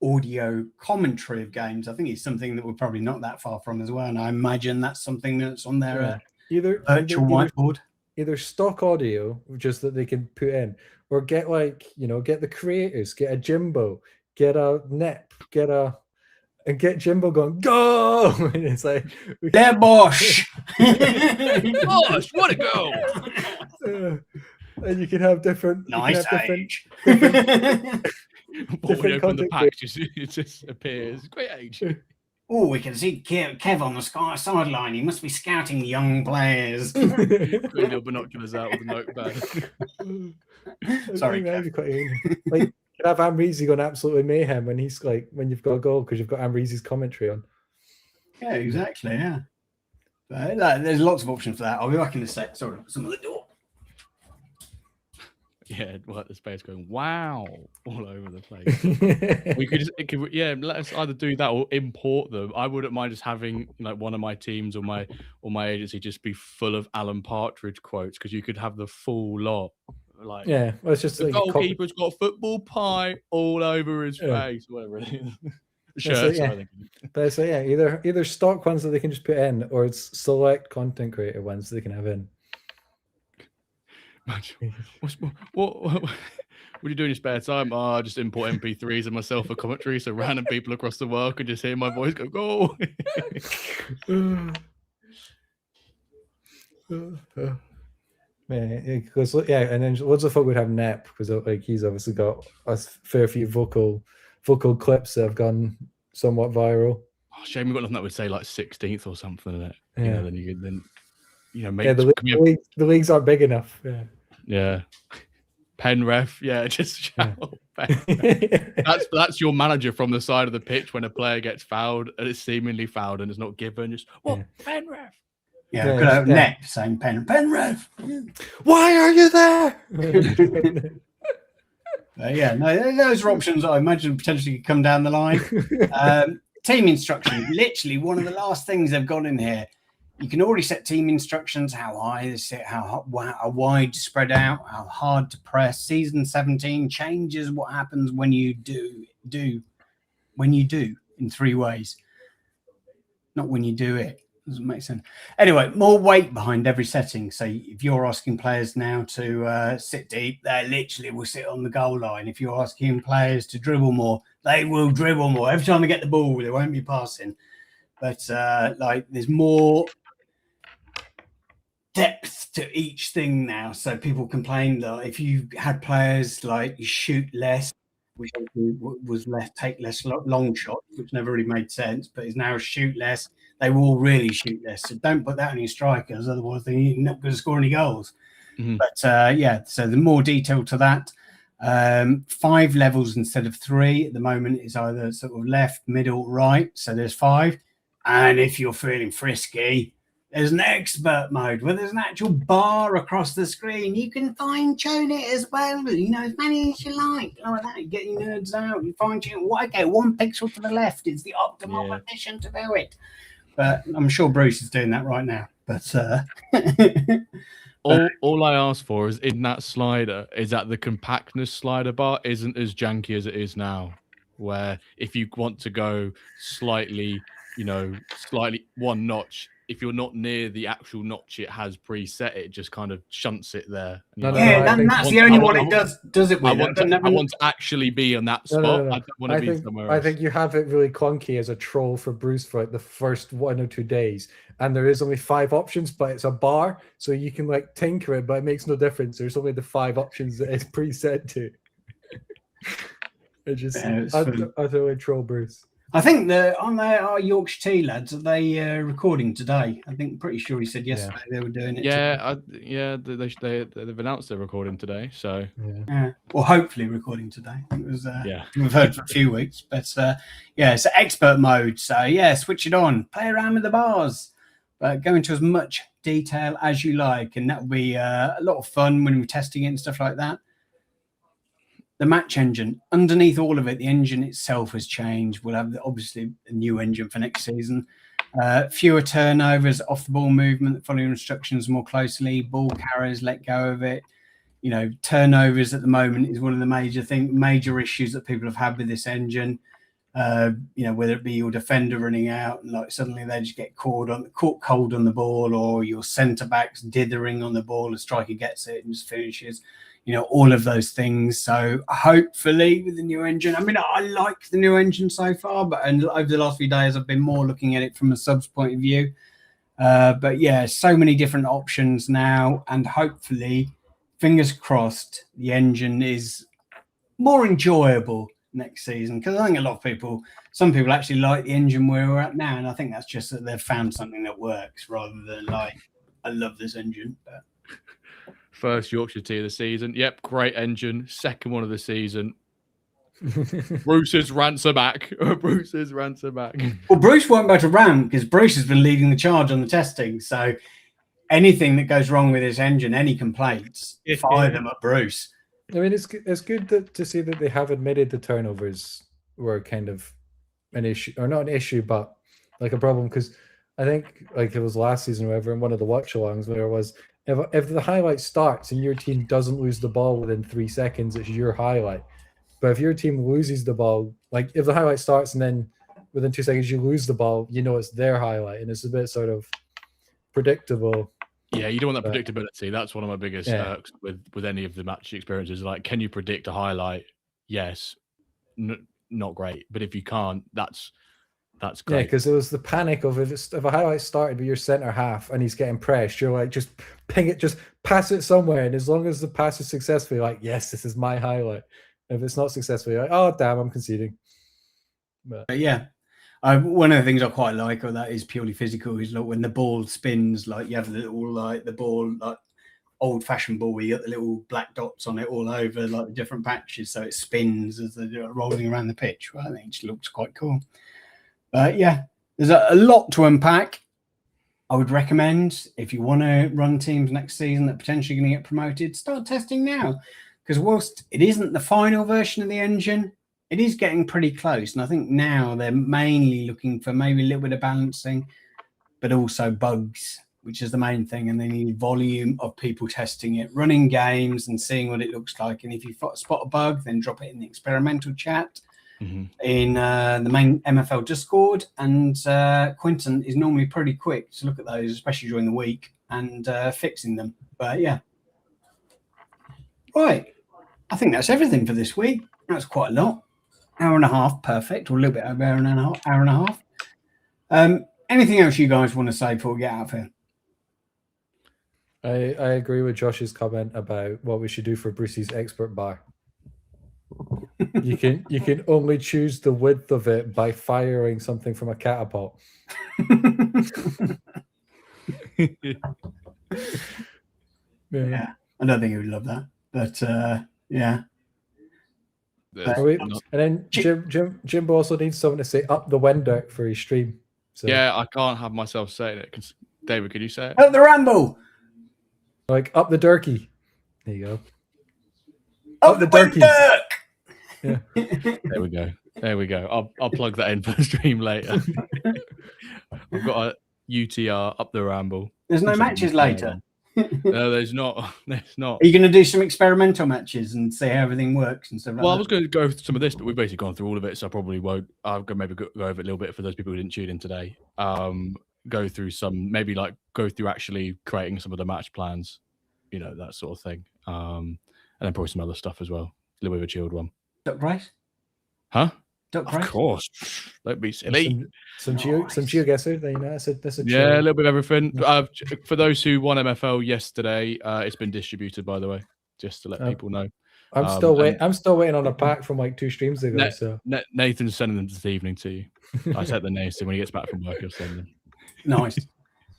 audio commentary of games, I think it's something that we're probably not that far from as well. And I imagine that's something that's on their either whiteboard. Either stock audio, just that they can put in, or get get the creators, get a Jimbo, get a Nep, get Jimbo going, go! And it's like, there, Bosch! Bosch, what a go! And you can have different. Nice age. When we open the pack, it just appears. Great age. Oh, we can see Kev on the sideline. He must be scouting young players. Put your binoculars out with a notepad. Sorry, Kev. Like, you can have Amrezy going absolutely mayhem when he's like, when you've got a goal because you've got Amrezy's commentary on. Yeah, exactly. Yeah. But there's lots of options for that. I'll be back in a sec. Sorry, some of the door. Yeah, well, the space going wow all over the place. We could let us either do that or import them. I wouldn't mind just having like one of my teams or my agency just be full of Alan Partridge quotes, because you could have the full lot. Like, yeah, well, it's just the goalkeeper's got football pie all over his face, whatever it is. Shirts, I think. But so either stock ones that they can just put in, or it's select content creator ones that they can have in. What are you doing in your spare time? I just import MP3s of myself for commentary, so random people across the world can just hear my voice go, goal. Man, because and then lots of folk would have Nep, because like he's obviously got a fair few vocal clips that have gone somewhat viral. Oh, shame we got nothing that would say like 16th or something in it. Yeah, then you could make the leagues aren't big enough. Yeah. Pen ref, just shout. That's your manager from the side of the pitch when a player gets fouled and it's seemingly fouled and it's not given. Just pen ref. Yeah, could have Nep saying pen ref. Why are you there? Those are options that I imagine potentially could come down the line. Team instruction, literally one of the last things they've got in here. You can already set team instructions, how high they sit, how wide to spread out, how hard to press. Season 17 changes what happens when you do in 3 ways. Not when you do it. Doesn't make sense. Anyway, more weight behind every setting. So if you're asking players now to sit deep, they literally will sit on the goal line. If you're asking players to dribble more, they will dribble more. Every time they get the ball, they won't be passing. But like there's more depth to each thing now. So people complain that if you had players like you shoot less, which was take less long shots, which never really made sense, but is now shoot less. They will really shoot less. So don't put that on your strikers, otherwise they're not going to score any goals. Mm-hmm. But yeah, so the more detail to that, 5 levels instead of 3 at the moment is either sort of left, middle, right. So there's 5. And if you're feeling frisky, there's an expert mode where there's an actual bar across the screen. You can fine tune it as well, you know, as many as you like. Like that, you get your nerds out, you fine tune. Okay, 1 pixel to the left is the optimal position to do it. But I'm sure Bruce is doing that right now. But all I ask for is in that slider is that the compactness slider bar isn't as janky as it is now. Where if you want to go slightly, you know, slightly 1 notch. If you're not near the actual notch it has preset, it just kind of shunts it there. That's the only one it does it with. I want to actually be on that spot. I don't want to be somewhere else. I think you have it really clunky as a troll for Bruce for like the first 1 or 2 days. And there is only 5 options, but it's a bar. So you can like tinker it, but it makes no difference. There's only the 5 options that it's preset to. It just, I totally troll Bruce. I think our Yorkshire Tea lads, are they recording today? I think pretty sure he said yesterday they were doing it. They've announced they're recording today. So well, hopefully recording today. It was we've heard for a few weeks, but so expert mode. So switch it on, play around with the bars, but go into as much detail as you like, and that will be a lot of fun when we're testing it and stuff like that. The match engine, underneath all of it, the engine itself has changed. We'll have obviously a new engine for next season. Fewer turnovers, off the ball movement, following instructions more closely. Ball carriers, let go of it. You know, turnovers at the moment is one of the major issues that people have had with this engine. You know, whether it be your defender running out and like suddenly they just get caught cold on the ball, or your centre backs dithering on the ball, a striker gets it and just finishes. You know, all of those things. So hopefully with the new engine, I mean, I like the new engine so far, but over the last few days, I've been more looking at it from a subs point of view. But yeah, so many different options now. And hopefully, fingers crossed, the engine is more enjoyable next season. Because I think some people actually like the engine where we're at now. And I think that's just that they've found something that works rather than like, I love this engine. But first Yorkshire Tea of the season. Yep, great engine. Second one of the season. Bruce's rants are back. Bruce's rants are back. Well, Bruce won't go to rant because Bruce has been leading the charge on the testing. So anything that goes wrong with his engine, any complaints, fire them at Bruce. I mean, it's good to see that they have admitted the turnovers were kind of an issue, or not an issue, but like a problem. Because I think like it was last season or whatever in one of the watch-alongs where it was, if the highlight starts and your team doesn't lose the ball within 3 seconds, it's your highlight. But if your team loses the ball, like if the highlight starts and then within 2 seconds you lose the ball, you know it's their highlight, and it's a bit sort of predictable. Yeah, you don't want that predictability. That's one of my biggest irks with any of the match experiences. Like, can you predict a highlight? Yes, not great. But if you can't, that's great. Yeah, because there was the panic of if a highlight started with your centre half and he's getting pressed, you're like, just ping it, just pass it somewhere. And as long as the pass is successful, you're like, yes, this is my highlight. And if it's not successful, you're like, oh, damn, I'm conceding. But yeah, one of the things I quite like of that is purely physical. Is like when the ball spins, like you have the ball, like old-fashioned ball where you got the little black dots on it all over, like the different patches, so it spins as they're rolling around the pitch. Well, I think it just looks quite cool. Yeah, there's a lot to unpack. I would recommend if you want to run teams next season that are potentially going to get promoted, start testing now. Because whilst it isn't the final version of the engine, it is getting pretty close. And I think now they're mainly looking for maybe a little bit of balancing, but also bugs, which is the main thing. And they need volume of people testing it, running games and seeing what it looks like. And if you spot a bug, then drop it in the experimental chat. in the main MFL Discord, and Quinton is normally pretty quick to look at those, especially during the week, and fixing them. But yeah. Right. I think that's everything for this week. That's quite a lot. Hour and a half, perfect, or a little bit over hour and a half. Anything else you guys want to say before we get out of here? I agree with Josh's comment about what we should do for Brucey's expert bar. You can only choose the width of it by firing something from a catapult. Yeah, I don't think he would love that, but yeah. And then Jimbo also needs someone to say up the window for his stream. So. Yeah, I can't have myself saying it. David, could you say it? Up the ramble. Like up the durkey. There you go. Up the durkey. Yeah. There we go. I'll plug that in for the stream later. I've got a UTR up the ramble. There's no matches later. No, there's not. There's not. Are you going to do some experimental matches and see how everything works and stuff like that? Well, I was going to go through some of this, but we've basically gone through all of it, so I probably won't. I'll maybe go over it a little bit for those people who didn't tune in today. Go through actually creating some of the match plans, that sort of thing. And then probably some other stuff as well. A little bit of a chilled one. Duck race? Huh? Duck race? Of course. Don't be silly. Some GeoGuessr, that's a a little bit of everything. For those who won MFL yesterday, it's been distributed, by the way, just to let people know. I'm still waiting on a pack from like 2 streams ago. Nathan's sending them this evening to you. I set the names to him when he gets back from work. He'll send them. Nice.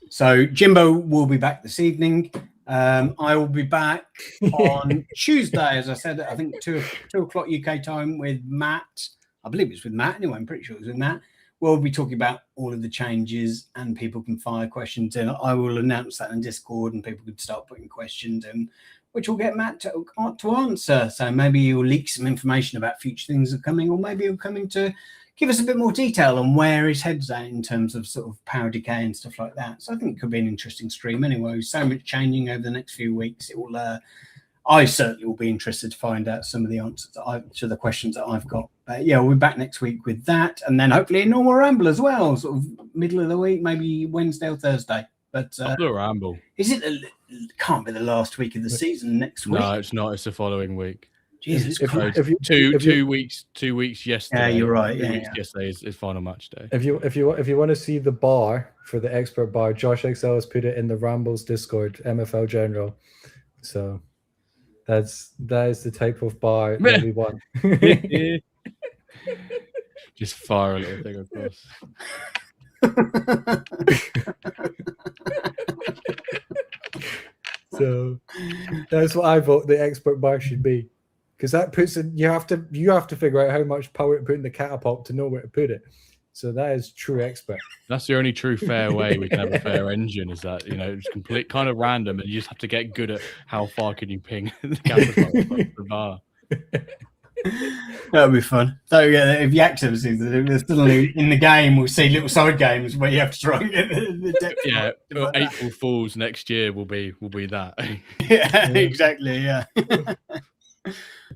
So Jimbo will be back this evening. I will be back on Tuesday, as I said, I think 2 o'clock UK time with Matt. I believe it's with Matt anyway. I'm pretty sure it's with Matt. We'll be talking about all of the changes, and people can fire questions in. I will announce that in Discord, and people can start putting questions in, which will get Matt to answer. So maybe he'll leak some information about future things that are coming, or maybe he'll come in to give us a bit more detail on where his head's at in terms of sort of power decay and stuff like that. So I think it could be an interesting stream anyway. So much changing over the next few weeks. It will. I certainly will be interested to find out some of the answers to the questions that I've got. But yeah, we'll be back next week with that, and then hopefully a normal ramble as well, sort of middle of the week, maybe Wednesday or Thursday. But the ramble. Is it? Can't be the last week of the season next week. No, it's not. It's the following week. Jesus Christ! Two weeks yesterday. Yeah, you're right. Yesterday is final match day. If you want to see the bar for the expert bar, Josh XL has put it in the Rambles Discord, MFL General. So that is the type of bar that we want. Just fire a little thing across. So that's what I vote the expert bar should be, because that puts in, you have to figure out how much power to put in the catapult to know where to put it. So that is true expert. That's the only true fair way we can have a fair engine, is that it's complete kind of random, and you just have to get good at how far can you ping the catapult the bar. That'll be fun. So yeah, if you actively suddenly in the game, we'll see little side games where you have to try and get the depth. Yeah, April Fools next year will be that. Yeah, exactly. Yeah.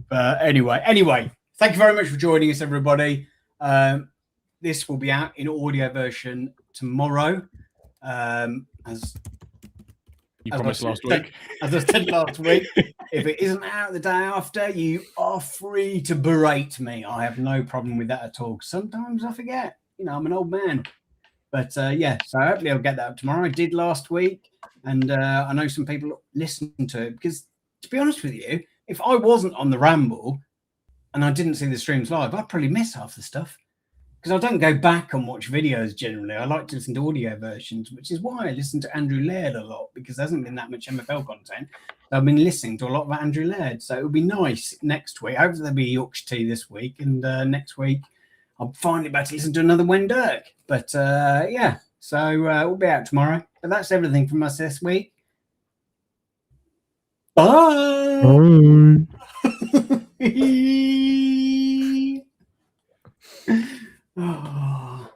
But anyway, thank you very much for joining us, everybody. This will be out in audio version tomorrow. As you promised last week. As I said last week, if it isn't out the day after, you are free to berate me. I have no problem with that at all. Sometimes I forget. I'm an old man. But yeah, so hopefully I'll get that up tomorrow. I did last week, and I know some people listen to it, because to be honest with you, if I wasn't on the Ramble and I didn't see the streams live, I'd probably miss half the stuff. Because I don't go back and watch videos generally. I like to listen to audio versions, which is why I listen to Andrew Laird a lot, because there hasn't been that much MFL content. I've been listening to a lot of Andrew Laird. So it would be nice next week. Hopefully there'll be Yorkshire tea this week. And next week, I'll finally back to listen to another Wendirk. But yeah, so we'll be out tomorrow. But that's everything from us this week. Bye. Bye. Oh.